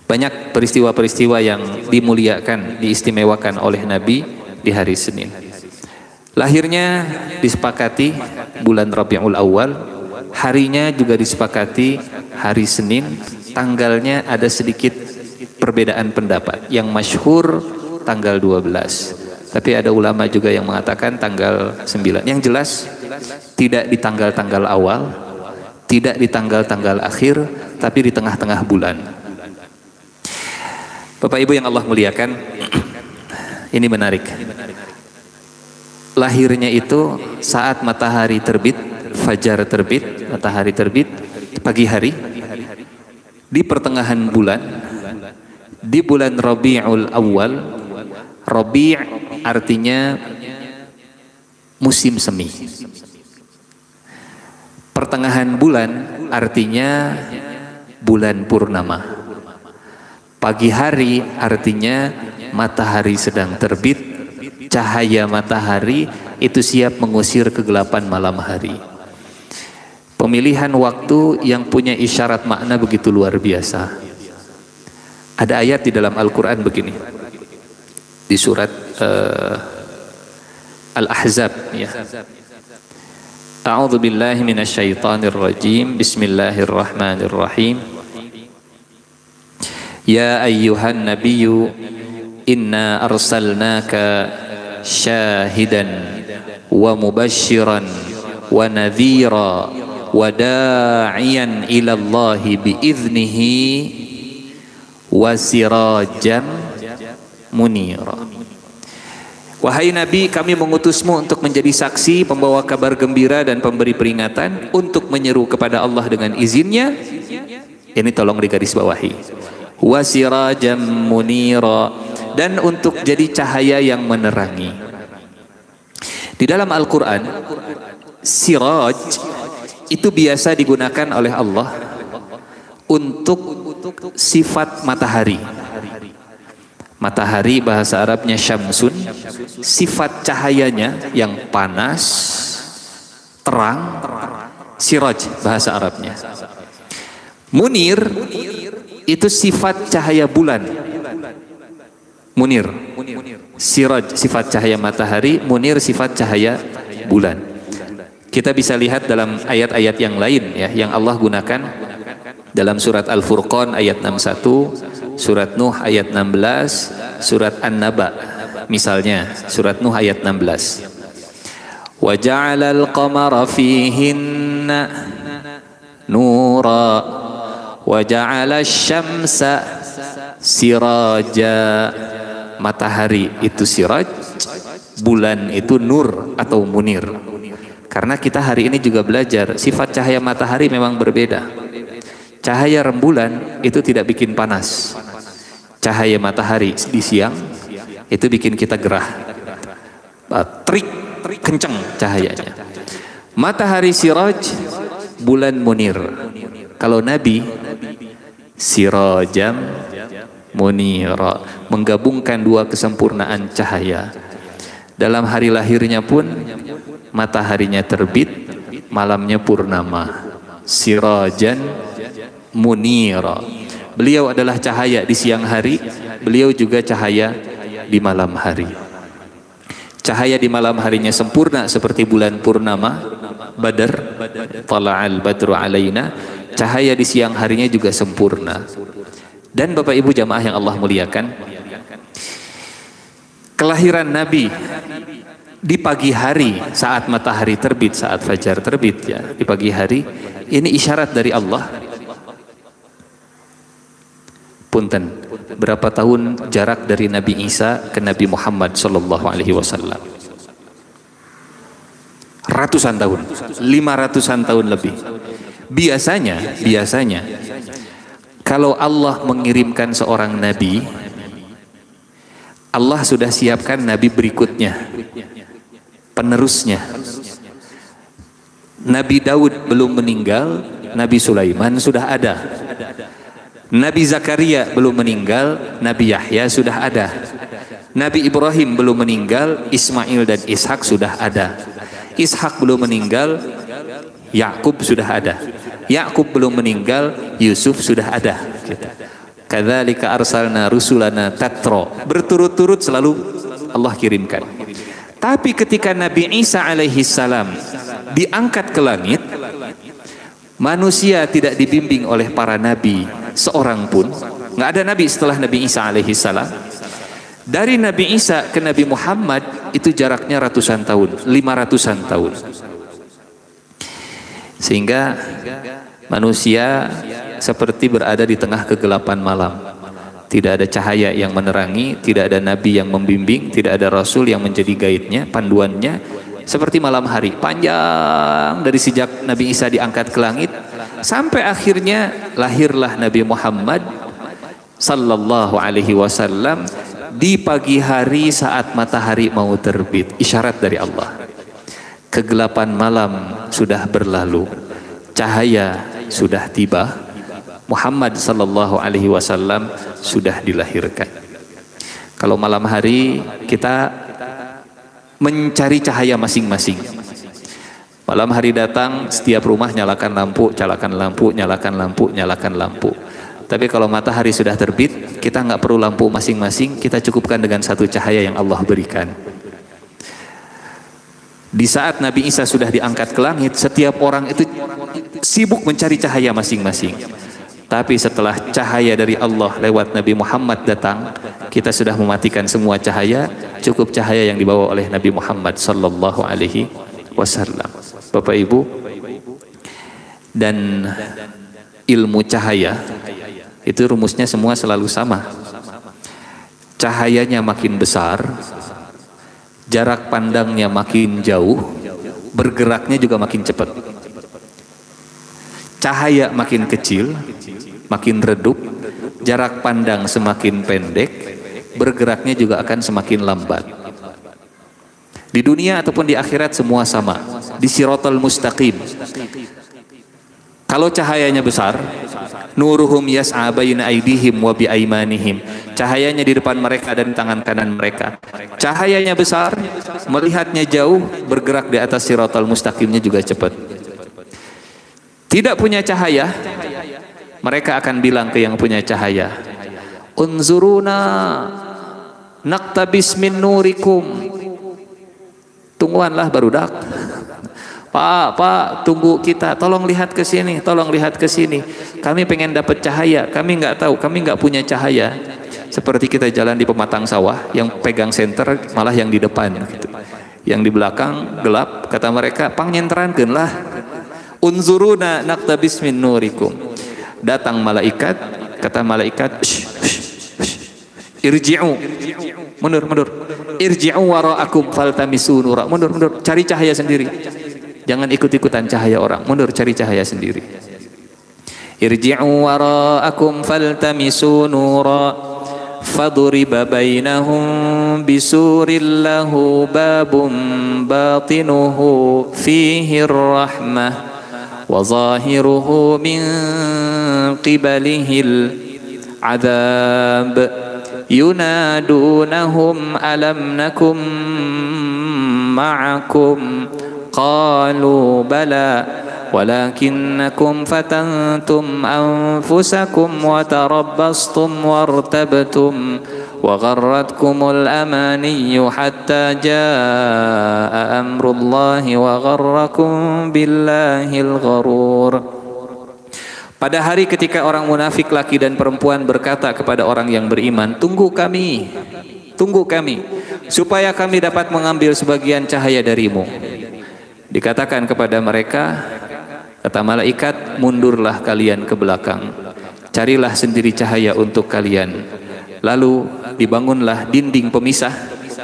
Banyak peristiwa-peristiwa yang dimuliakan, diistimewakan oleh Nabi di hari Senin. Lahirnya disepakati bulan Rabiul Awal harinya juga disepakati hari Senin, tanggalnya ada sedikit perbedaan pendapat. Yang masyhur tanggal 12. Tapi ada ulama juga yang mengatakan tanggal 9. Yang jelas tidak di tanggal-tanggal awal, tidak di tanggal-tanggal akhir, tapi di tengah-tengah bulan. Bapak Ibu yang Allah muliakan, ini menarik. Lahirnya itu saat matahari terbit, fajar terbit, matahari terbit, pagi hari, di pertengahan bulan, di bulan Rabiul Awal. Rabi' artinya musim semi. Pertengahan bulan artinya bulan purnama. Pagi hari artinya matahari sedang terbit, cahaya matahari itu siap mengusir kegelapan malam hari. Pemilihan waktu yang punya isyarat makna begitu luar biasa. Ada ayat di dalam Al-Quran begini, di surat Al-Ahzab, ya. A'udzu billahi minasyaitonir rajim. Bismillahirrahmanirrahim. Ya ayyuhan nabiyyu inna arsalnaka syahidan wa mubasysyiran wa nadhira wa da'iyan ila Allahi biiznihi wa sirajan munira. Wahai Nabi, kami mengutusmu untuk menjadi saksi, pembawa kabar gembira dan pemberi peringatan, untuk menyeru kepada Allah dengan izinnya. Ini tolong digarisbawahi. Wa sirajan munira, dan untuk jadi cahaya yang menerangi. Di dalam Al-Quran, siraj itu biasa digunakan oleh Allah untuk sifat matahari. Matahari bahasa Arabnya syamsun, sifat cahayanya yang panas, terang, siraj bahasa Arabnya. Munir itu sifat cahaya bulan. Munir, siraj sifat cahaya matahari, munir sifat cahaya bulan. Kita bisa lihat dalam ayat-ayat yang lain, ya, yang Allah gunakan dalam surat Al-Furqan ayat 61, surat Nuh ayat 16, surat An-Naba misalnya, surat Nuh ayat 16. Wa ja'alal qamara fihinna nura wa ja'alash syamsa siraja. Matahari itu siraj, bulan itu nur atau munir. Karena kita hari ini juga belajar sifat cahaya matahari memang berbeda. Cahaya rembulan itu tidak bikin panas. Cahaya matahari di siang itu bikin kita gerah, terik, kenceng cahayanya. Matahari siraj, bulan munir. Kalau Nabi sirajam munira, menggabungkan dua kesempurnaan cahaya. Dalam hari lahirnya pun mataharinya terbit, malamnya purnama. Sirajan munira. Beliau adalah cahaya di siang hari, beliau juga cahaya di malam hari. Cahaya di malam harinya sempurna seperti bulan purnama, Badar, tala'al badru alaina. Cahaya di siang harinya juga sempurna. Dan Bapak Ibu jamaah yang Allah muliakan, kelahiran Nabi di pagi hari saat matahari terbit, saat fajar terbit, ya, di pagi hari, ini isyarat dari Allah. Punten, berapa tahun jarak dari Nabi Isa ke Nabi Muhammad sallallahu alaihi wasallam? Ratusan tahun, 500-an tahun lebih. Biasanya kalau Allah mengirimkan seorang nabi, Allah sudah siapkan nabi berikutnya, penerusnya. Nabi Daud belum meninggal, Nabi Sulaiman sudah ada. Nabi Zakaria belum meninggal, Nabi Yahya sudah ada. Nabi Ibrahim belum meninggal, Ismail dan Ishak sudah ada. Ishak belum meninggal, Yakub sudah ada. Yakub belum meninggal, Yusuf sudah ada. Kadzalika arsalna rusulana tatra, berturut-turut selalu Allah kirimkan. Tapi ketika Nabi Isa alaihi salam diangkat ke langit, Manusia tidak dibimbing oleh para nabi seorang pun. Nggak ada nabi setelah Nabi Isa alaihi salam. Dari Nabi Isa ke Nabi Muhammad itu jaraknya ratusan tahun, 500-an tahun. Sehingga manusia seperti berada di tengah kegelapan malam. Tidak ada cahaya yang menerangi, tidak ada nabi yang membimbing, tidak ada rasul yang menjadi guide-nya, panduannya. Seperti malam hari, panjang dari sejak Nabi Isa diangkat ke langit sampai akhirnya lahirlah Nabi Muhammad sallallahu alaihi wasallam di pagi hari saat matahari mau terbit, isyarat dari Allah. Kegelapan malam sudah berlalu, cahaya sudah tiba, Muhammad sallallahu alaihi wasallam sudah dilahirkan. Kalau malam hari kita mencari cahaya masing-masing. Malam hari datang, setiap rumah nyalakan lampu, nyalakan lampu, nyalakan lampu, nyalakan lampu. Tapi kalau matahari sudah terbit, kita nggak perlu lampu masing-masing, kita cukupkan dengan satu cahaya yang Allah berikan. Di saat Nabi Isa sudah diangkat ke langit, setiap orang itu sibuk mencari cahaya masing-masing. Tapi setelah cahaya dari Allah lewat Nabi Muhammad datang, kita sudah mematikan semua cahaya, cukup cahaya yang dibawa oleh Nabi Muhammad sallallahu alaihi wasallam. Bapak Ibu, dan ilmu cahaya itu rumusnya semua selalu sama. Cahayanya makin besar, jarak pandangnya makin jauh, bergeraknya juga makin cepat. Cahaya makin kecil, makin redup, jarak pandang semakin pendek, bergeraknya juga akan semakin lambat. Di dunia ataupun di akhirat semua sama, di siratal mustaqim. Kalau cahayanya besar, nuruhum yas'a baina aydihim wa bi aymanihim. Cahayanya di depan mereka dan tangan kanan mereka. Cahayanya besar, melihatnya jauh, bergerak di atas siratal mustaqimnya juga cepat. Tidak punya cahaya, mereka akan bilang ke yang punya cahaya, unzuruna naqtabis min nurikum. Tungguanlah barudak. Pak, tunggu kita, tolong lihat ke sini, tolong lihat ke sini. Kami pengen dapat cahaya, kami nggak tahu, kami nggak punya cahaya. Seperti kita jalan di pematang sawah, yang pegang senter malah yang di depan, gitu. Yang di belakang gelap, kata mereka, pang nyenterankeun lah. Unzuruna naqtabis min nurikum. Datang malaikat, kata malaikat, irji'u, mundur. Irji'u wara'akum faltamisu nura. Mundur, cari cahaya sendiri. Jangan ikut-ikutan cahaya orang. Mundur, cari cahaya sendiri. Irji'u wara'akum faltamisu nura. Faduriba bainahum bisurin lahu babun batinuhu fihi rahmah wa zahiruhu min qibalihil adab yunadunahum alam nakum ma'akum qalu bala walakinnakum fatantum anfusakum wa tarabbastum wartabtum wa gharratkumul amaniyyu hatta jaa amrullahi wa gharrakum billahil gharur. Pada hari ketika orang munafik laki dan perempuan berkata kepada orang yang beriman, tunggu kami supaya kami dapat mengambil sebagian cahaya darimu. Dikatakan kepada mereka, kata malaikat, mundurlah kalian ke belakang, carilah sendiri cahaya untuk kalian. Lalu dibangunlah dinding pemisah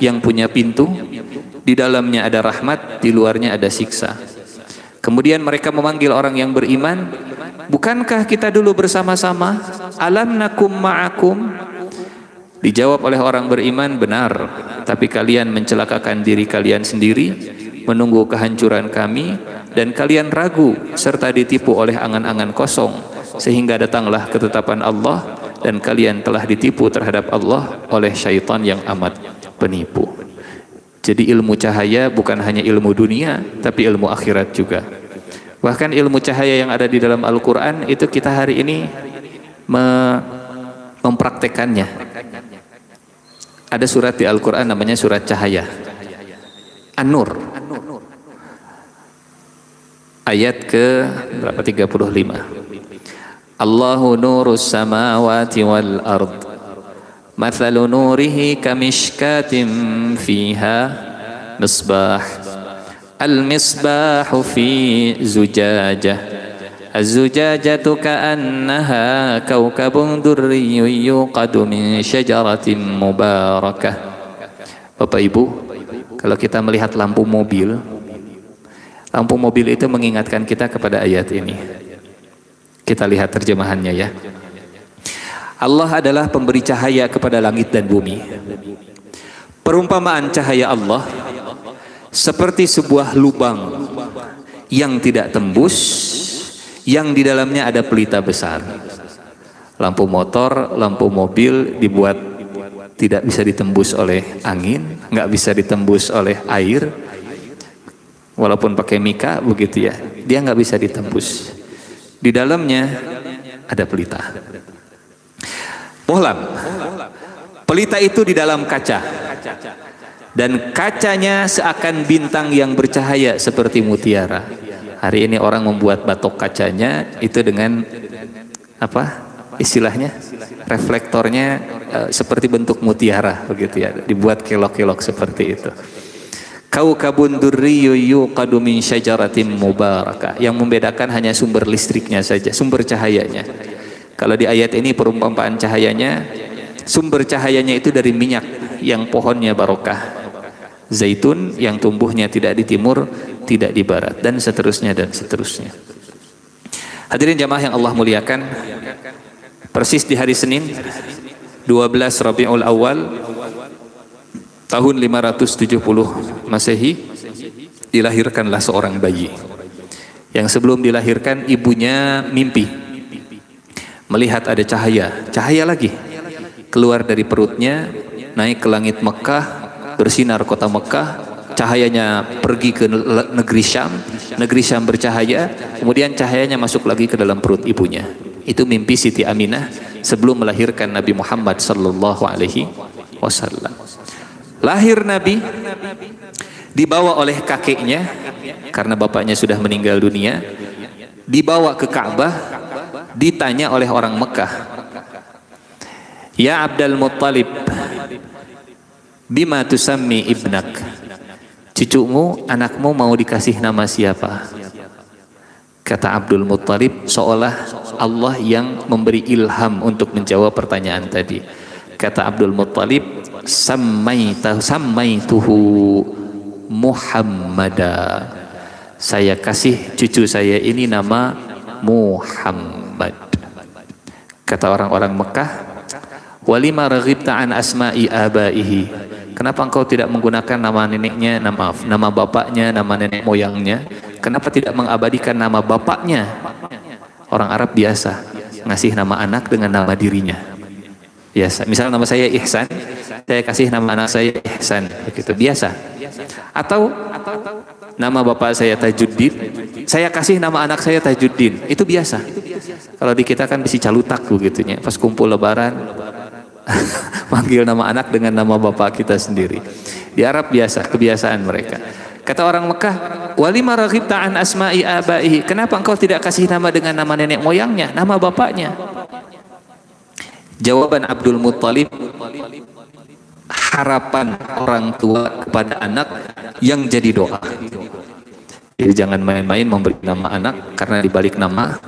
yang punya pintu, di dalamnya ada rahmat, di luarnya ada siksa. Kemudian mereka memanggil orang yang beriman, bukankah kita dulu bersama-sama? Alam nakum ma'akum. Dijawab oleh orang beriman, benar, tapi kalian mencelakakan diri kalian sendiri, menunggu kehancuran kami, dan kalian ragu serta ditipu oleh angan-angan kosong, sehingga datanglah ketetapan Allah, dan kalian telah ditipu terhadap Allah oleh syaitan yang amat penipu. Jadi ilmu cahaya bukan hanya ilmu dunia, tapi ilmu akhirat juga. Bahkan ilmu cahaya yang ada di dalam Al-Quran itu kita hari ini mempraktekannya. Ada surat di Al-Quran namanya surat cahaya, An-Nur. ayat ke berapa, 35. Allahu nurus samawati wal ard mathalu nurihi kamishkatin fiha misbah al-misbahu fi zujajah az-zujajatu ka'annaha kawkabun durriyyun yuqadu min syajaratin mubarakah. Bapak Ibu, kalau kita melihat lampu mobil itu mengingatkan kita kepada ayat ini. Kita lihat terjemahannya ya. Allah adalah pemberi cahaya kepada langit dan bumi. Perumpamaan cahaya Allah seperti sebuah lubang yang tidak tembus, yang di dalamnya ada pelita besar. Lampu motor, lampu mobil dibuat tidak bisa ditembus oleh angin, nggak bisa ditembus oleh air, walaupun pakai mika begitu ya, dia nggak bisa ditembus. Di dalamnya ada pelita. Pohlam. Pelita itu di dalam kaca, dan kacanya seakan bintang yang bercahaya seperti mutiara. Hari ini orang membuat batok kacanya itu dengan apa istilahnya, reflektornya seperti bentuk mutiara begitu ya, dibuat kelok-kelok seperti itu. Kaukabun durriyyun yuqadu min syajaratin mubarakah. Yang membedakan hanya sumber listriknya saja, sumber cahayanya. Kalau di ayat ini perumpamaan cahayanya, sumber cahayanya itu dari minyak yang pohonnya barokah, zaitun yang tumbuhnya tidak di timur, tidak di barat, dan seterusnya dan seterusnya. Hadirin jamaah yang Allah muliakan, persis di hari Senin 12 Rabiul Awal tahun 570 Masehi dilahirkanlah seorang bayi yang sebelum dilahirkan ibunya mimpi melihat ada cahaya lagi keluar dari perutnya, naik ke langit Mekah, bersinar kota Mekah, cahayanya pergi ke negeri Syam bercahaya, kemudian cahayanya masuk lagi ke dalam perut ibunya. Itu mimpi Siti Aminah sebelum melahirkan Nabi Muhammad sallallahu alaihi wasallam. Lahir Nabi dibawa oleh kakeknya karena bapaknya sudah meninggal dunia, dibawa ke Ka'bah, ditanya oleh orang Mekah, "Ya Abdul Muttalib, bima tusammi ibnak?" Cucumu, anakmu mau dikasih nama siapa? Kata Abdul Muttalib, seolah Allah yang memberi ilham untuk menjawab pertanyaan tadi. Kata Abdul Muttalib, sammaituhu Muhammada. Saya kasih cucu saya ini nama Muhammad. Kata orang-orang Mekah, walima raghibta an asma'i abaihi. Kenapa engkau tidak menggunakan nama neneknya, nama bapaknya, nama nenek moyangnya? Kenapa tidak mengabadikan nama bapaknya? Orang Arab biasa ngasih nama anak dengan nama dirinya. Biasa. Misal nama saya Ihsan, saya kasih nama anak saya Ihsan, begitu biasa. Atau nama bapak saya Tajuddin, saya kasih nama anak saya Tajuddin. Itu biasa. Kalau di kita kan bisi calutak begitunya. Pas kumpul lebaran manggil nama anak dengan nama bapak kita sendiri. Di Arab biasa, kebiasaan mereka. Kata orang Mekah, walima raghibta an asma'i abaihi. Kenapa engkau tidak kasih nama dengan nama nenek moyangnya, nama bapaknya? Jawaban Abdul Muttalib, harapan orang tua kepada anak yang jadi doa. Jadi jangan main-main memberi nama anak, karena di balik nama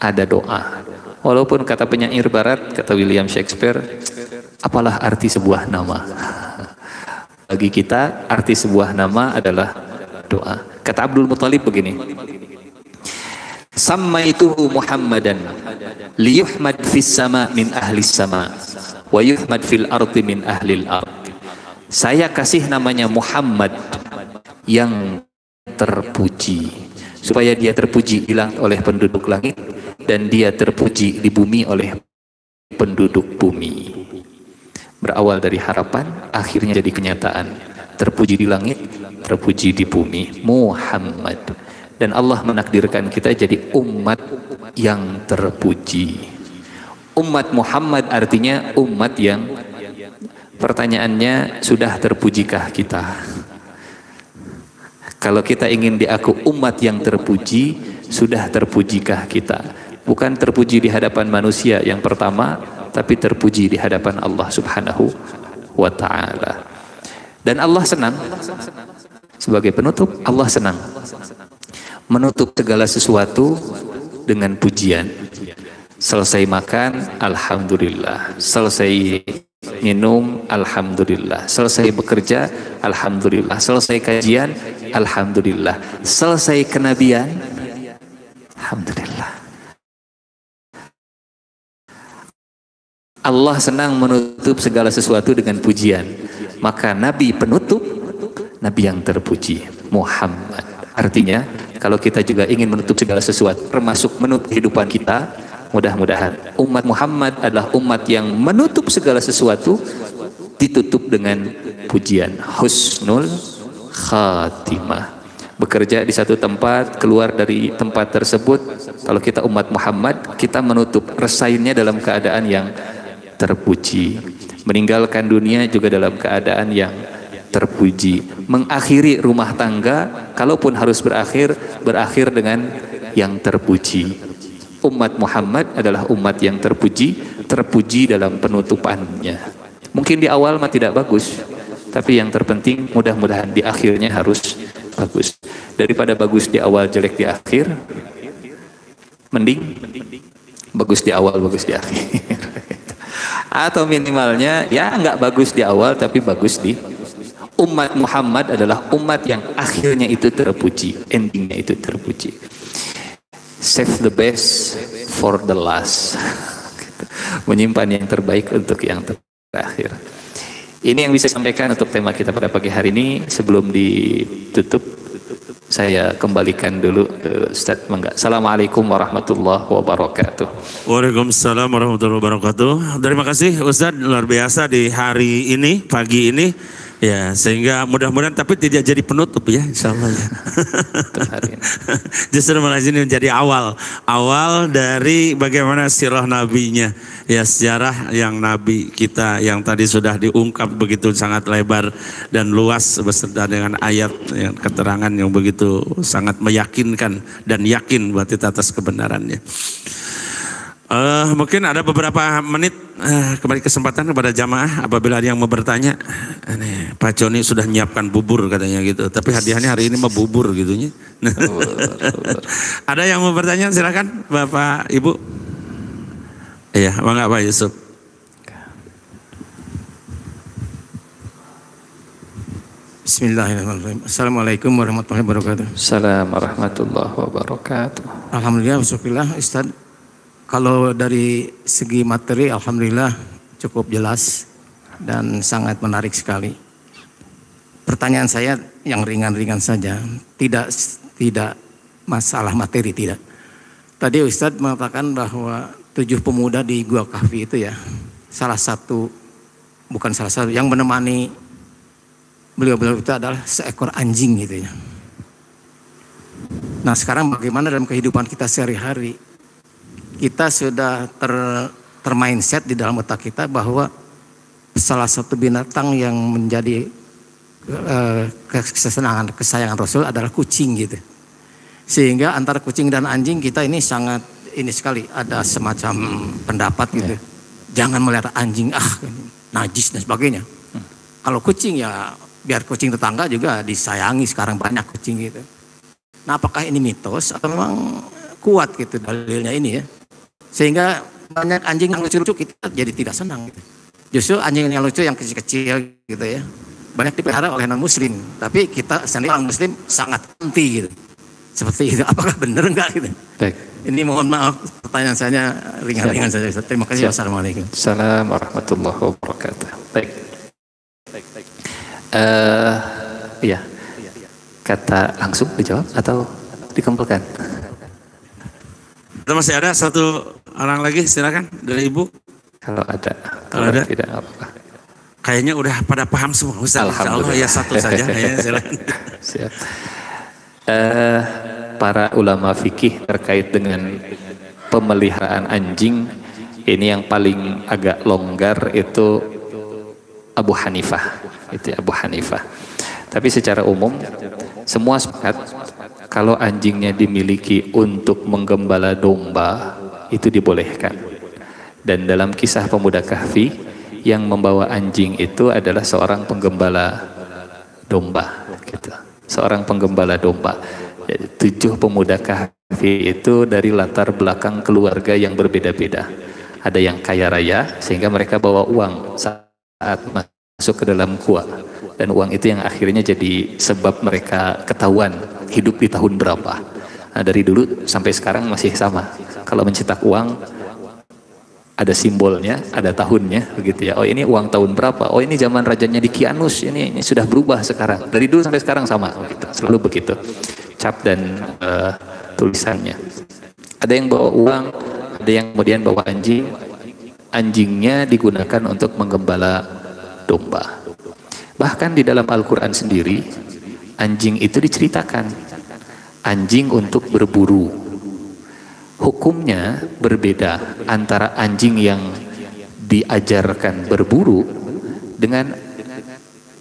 ada doa. Walaupun kata penyair barat, kata William Shakespeare, apalah arti sebuah nama? Bagi kita, arti sebuah nama adalah doa. Kata Abdul Muttalib begini, sammaituhu Muhammadan liyuhmad fis sama min ahli sama wa yuhmad fil ardi min ahlil ard. Saya kasih namanya Muhammad yang terpuji, supaya dia terpuji oleh penduduk langit dan dia terpuji di bumi oleh penduduk bumi. Berawal dari harapan, akhirnya jadi kenyataan. Terpuji di langit, terpuji di bumi. Muhammad. Dan Allah menakdirkan kita jadi umat yang terpuji. Umat Muhammad artinya umat yang, pertanyaannya, sudah terpujikah kita? Kalau kita ingin diaku umat yang terpuji, sudah terpujikah kita? Bukan terpuji di hadapan manusia yang pertama, tapi terpuji di hadapan Allah Subhanahu wa ta'ala. Dan Allah senang, sebagai penutup, Allah senang menutup segala sesuatu dengan pujian. Selesai makan, alhamdulillah. Selesai minum, alhamdulillah. Selesai bekerja, alhamdulillah. Selesai kajian, alhamdulillah. Selesai kenabian, alhamdulillah. Allah senang menutup segala sesuatu dengan pujian. Maka Nabi penutup, Nabi yang terpuji, Muhammad. Artinya, kalau kita juga ingin menutup segala sesuatu, termasuk menutup kehidupan kita, mudah-mudahan umat Muhammad adalah umat yang menutup segala sesuatu, ditutup dengan pujian. Husnul khatimah. Bekerja di satu tempat, keluar dari tempat tersebut, kalau kita umat Muhammad, kita menutup resainnya dalam keadaan yang terpuji. Meninggalkan dunia juga dalam keadaan yang terpuji. Mengakhiri rumah tangga, kalaupun harus berakhir, berakhir dengan yang terpuji. Umat Muhammad adalah umat yang terpuji, terpuji dalam penutupannya. Mungkin di awal mah tidak bagus, tapi yang terpenting mudah-mudahan di akhirnya harus bagus. Daripada bagus di awal, jelek di akhir, mending bagus di awal, bagus di akhir. Atau minimalnya ya nggak bagus di awal, tapi bagus di umat Muhammad adalah umat yang akhirnya itu terpuji, endingnya itu terpuji. Save the best for the last. Menyimpan yang terbaik untuk yang terakhir. Ini yang bisa saya sampaikan untuk tema kita pada pagi hari ini. Sebelum ditutup, saya kembalikan dulu Ustaz Mangga. Assalamualaikum warahmatullahi wabarakatuh. Waalaikumsalam warahmatullahi wabarakatuh. Terima kasih Ustaz, luar biasa di hari ini, pagi ini. Ya, sehingga mudah-mudahan tapi tidak jadi penutup ya, insyaallah ya. Justru malah ini menjadi awal dari bagaimana sirah nabinya. Ya, sejarah yang nabi kita yang tadi sudah diungkap begitu sangat lebar dan luas beserta dengan ayat yang keterangan yang begitu sangat meyakinkan dan yakin buat kita atas kebenarannya. Mungkin ada beberapa menit kembali kesempatan kepada jamaah apabila ada yang mau bertanya. Ini, Pak Joni sudah menyiapkan bubur katanya gitu, tapi hadiahnya hari ini mah bubur gitunya. Ada yang mau bertanya, silakan Bapak Ibu. Iya, mangga Pak Yusuf. Bismillahirrahmanirrahim. Assalamualaikum warahmatullahi wabarakatuh. Assalamualaikum warahmatullahi wabarakatuh. Alhamdulillah, bismillah Ustaz. Kalau dari segi materi alhamdulillah cukup jelas dan sangat menarik sekali. Pertanyaan saya yang ringan-ringan saja, tidak masalah materi, tidak. Tadi Ustadz mengatakan bahwa 7 pemuda di Gua Kahfi itu ya, salah satu, bukan salah satu, yang menemani beliau-beliau itu adalah seekor anjing gitu ya. Nah sekarang bagaimana dalam kehidupan kita sehari-hari? Kita sudah termindset di dalam otak kita bahwa salah satu binatang yang menjadi kesayangan Rasul adalah kucing gitu. Sehingga antara kucing dan anjing kita ini sangat ini sekali, ada semacam pendapat gitu. Jangan melihara anjing, najis dan sebagainya. Kalau kucing ya biar kucing tetangga juga disayangi, sekarang banyak kucing gitu. Nah apakah ini mitos atau memang kuat gitu dalilnya ini ya? Sehingga banyak anjing yang lucu-lucu kita jadi tidak senang gitu. Justru anjing yang lucu yang kecil-kecil gitu ya, banyak dipelihara oleh non-muslim, tapi kita sendiri orang muslim sangat anti gitu. Seperti itu, apakah benar enggak gitu? Baik. Ini mohon maaf pertanyaan saya ringan-ringan saja. Terima kasih. Wassalamualaikum. Assalamualaikum warahmatullahi wabarakatuh. Baik. Iya. Kata langsung dijawab atau dikumpulkan? Masih ada satu orang lagi, silakan dari Ibu. Kalau ada, kalau ada tidak apa-apa. Kayaknya udah pada paham semua Ustaz. Alhamdulillah ya, satu saja ya, silakan. Siap. Para ulama fikih terkait dengan pemeliharaan anjing, ini yang paling agak longgar itu Abu Hanifah. Itu Abu Hanifah. Tapi secara umum semua sepakat kalau anjingnya dimiliki untuk menggembala domba itu dibolehkan. Dan dalam kisah pemuda Kahfi yang membawa anjing itu adalah seorang penggembala domba gitu. Seorang penggembala domba. 7 pemuda Kahfi itu dari latar belakang keluarga yang berbeda-beda. Ada yang kaya raya sehingga mereka bawa uang saat masuk ke dalam gua, dan uang itu yang akhirnya jadi sebab mereka ketahuan hidup di tahun berapa. Nah, dari dulu sampai sekarang masih sama. Kalau mencetak uang ada simbolnya, ada tahunnya, begitu ya. Oh ini uang tahun berapa? Oh ini zaman rajanya Dikianus. Ini sudah berubah sekarang. Dari dulu sampai sekarang sama, begitu. Selalu begitu. Cap dan tulisannya. Ada yang bawa uang, ada yang kemudian bawa anjing. Anjingnya digunakan untuk menggembala domba. Bahkan di dalam Al-Quran sendiri, anjing itu diceritakan. Anjing untuk berburu. Hukumnya berbeda antara anjing yang diajarkan berburu dengan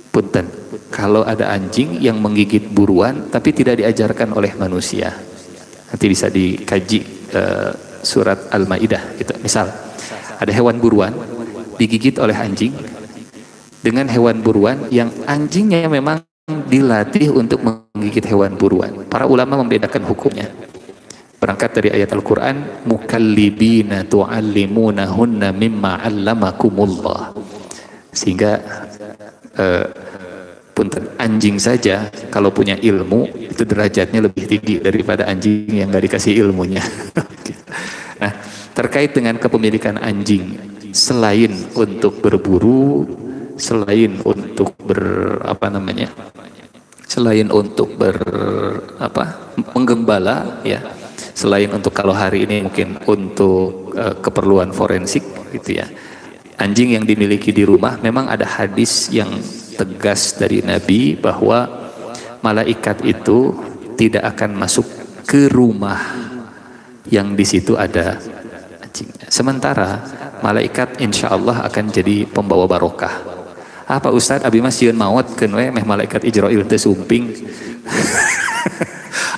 punten. Kalau ada anjing yang menggigit buruan tapi tidak diajarkan oleh manusia. Nanti bisa dikaji surat Al-Maidah gitu. Misal ada hewan buruan digigit oleh anjing dengan hewan buruan yang anjingnya memang dilatih untuk menggigit hewan buruan. Para ulama membedakan hukumnya. Berangkat dari ayat Al-Quran, mukallibina tu'allimunahunna mimma 'allamakumullah. Sehingga punten, anjing saja kalau punya ilmu itu derajatnya lebih tinggi daripada anjing yang nggak dikasih ilmunya. Nah, terkait dengan kepemilikan anjing, selain untuk berburu, selain untuk menggembala, ya, selain untuk kalau hari ini mungkin untuk keperluan forensik, gitu ya. Anjing yang dimiliki di rumah, memang ada hadis yang tegas dari Nabi bahwa malaikat itu tidak akan masuk ke rumah yang di situ ada anjing. Sementara malaikat insya Allah akan jadi pembawa barokah. Apa Ustadz Abi Mas sieun maot keun we meh malaikat Ijrail teh sumping.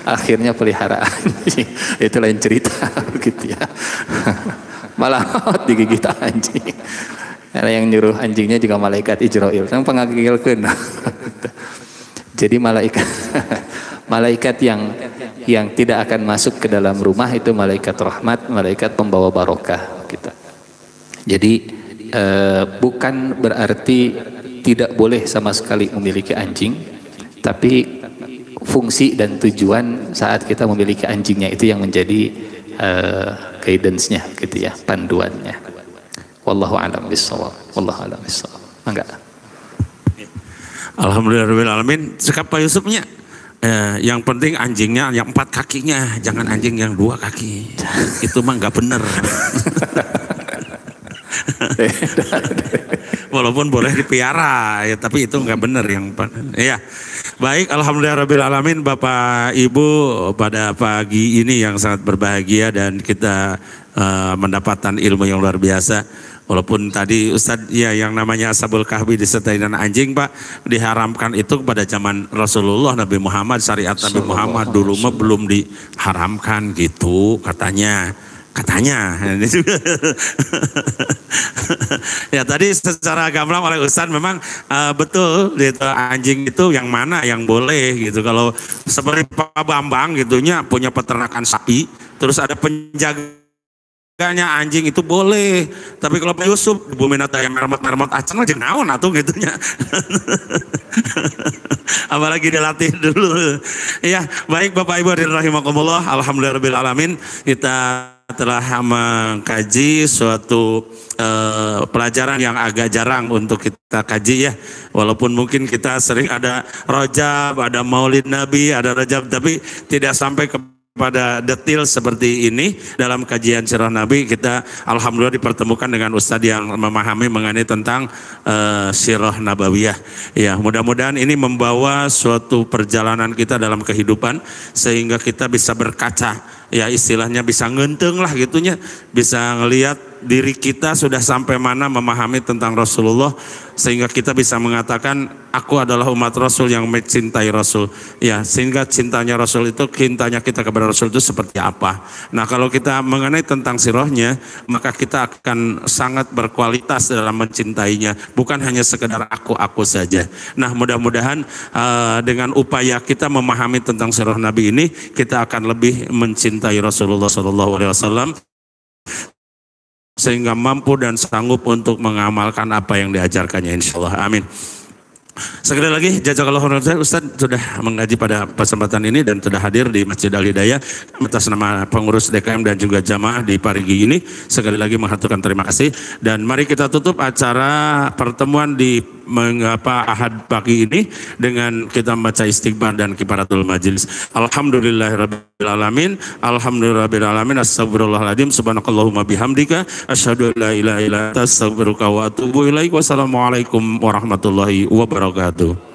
Akhirnya pelihara anjing. Itu lain cerita gitu ya. Malah digigit anjing. Karena yang nyuruh anjingnya juga malaikat Ijrail. Yang pangagigilkeun. Jadi malaikat yang tidak akan masuk ke dalam rumah itu malaikat rahmat, malaikat pembawa barokah gitu. Jadi bukan berarti tidak boleh sama sekali memiliki anjing, tapi fungsi dan tujuan saat kita memiliki anjingnya itu yang menjadi guidance-nya gitu ya, panduannya. Wallahu a'lam bishawab. Wallahu a'lam bishawab. Enggak. Alhamdulillahirabbil alamin. Sikap Pak Yusufnya yang penting anjingnya yang 4 kakinya, jangan anjing yang 2 kaki. Itu mah nggak bener. Walaupun boleh dipiara ya, tapi itu nggak bener yang ya. Baik, alhamdulillahirabbil alamin, Bapak Ibu, pada pagi ini yang sangat berbahagia dan kita mendapatkan ilmu yang luar biasa. Walaupun tadi Ustadz ya yang namanya Ashabul Kahfi disertai dengan anjing Pak, diharamkan itu pada zaman Rasulullah Nabi Muhammad, syariat Nabi Muhammad dulu mah belum diharamkan gitu katanya. Ini juga. Ya tadi secara gamblang oleh Ustadz memang betul gitu, anjing itu yang mana yang boleh gitu. Kalau seperti Pak Bambang gitunya punya peternakan sapi, terus ada penjaganya anjing itu boleh. Tapi kalau Pak Yusuf di bumi nata yang mermot acan aja naon atuh gitunya. Apalagi dilatih dulu. Ya, baik Bapak Ibu rahimakumullah, alhamdulillahirabbil alamin, kita telah mengkaji suatu pelajaran yang agak jarang untuk kita kaji ya. Walaupun mungkin kita sering ada Rajab, ada Maulid Nabi, ada Rajab, tapi tidak sampai pada detail seperti ini dalam kajian sirah Nabi. Kita alhamdulillah dipertemukan dengan Ustadz yang memahami mengenai tentang sirah Nabawiyah. Ya, mudah-mudahan ini membawa suatu perjalanan kita dalam kehidupan sehingga kita bisa berkaca, ya istilahnya bisa ngenteng lah gitunya, bisa ngelihat diri kita sudah sampai mana memahami tentang Rasulullah sehingga kita bisa mengatakan aku adalah umat Rasul yang mencintai Rasul. Ya, sehingga cintanya Rasul itu, cintanya kita kepada Rasul itu seperti apa. Nah, kalau kita mengenai tentang sirahnya, maka kita akan sangat berkualitas dalam mencintainya, bukan hanya sekedar aku saja. Nah, mudah-mudahan dengan upaya kita memahami tentang sirah Nabi ini, kita akan lebih mencintai Rasulullah SAW sehingga mampu dan sanggup untuk mengamalkan apa yang diajarkannya, insyaallah. Amin. Sekali lagi jazakallahu khairan, Ustaz sudah mengaji pada kesempatan ini dan sudah hadir di Masjid Al-Hidayah atas nama pengurus DKM dan juga jamaah di Parigi ini. Sekali lagi mengaturkan terima kasih dan mari kita tutup acara pertemuan di mengapa Ahad pagi ini dengan kita membaca istighfar dan kifaratul majelis. Alhamdulillahirabbil alamin, alhamdulillahirabbil alamin, astagfirullahaladzim, subhanakallahumma bihamdika, asyhadu an la ilaha illa anta, astaghfiruka wa atubu ilaik. Wassalamualaikum warahmatullahi wabarakatuh.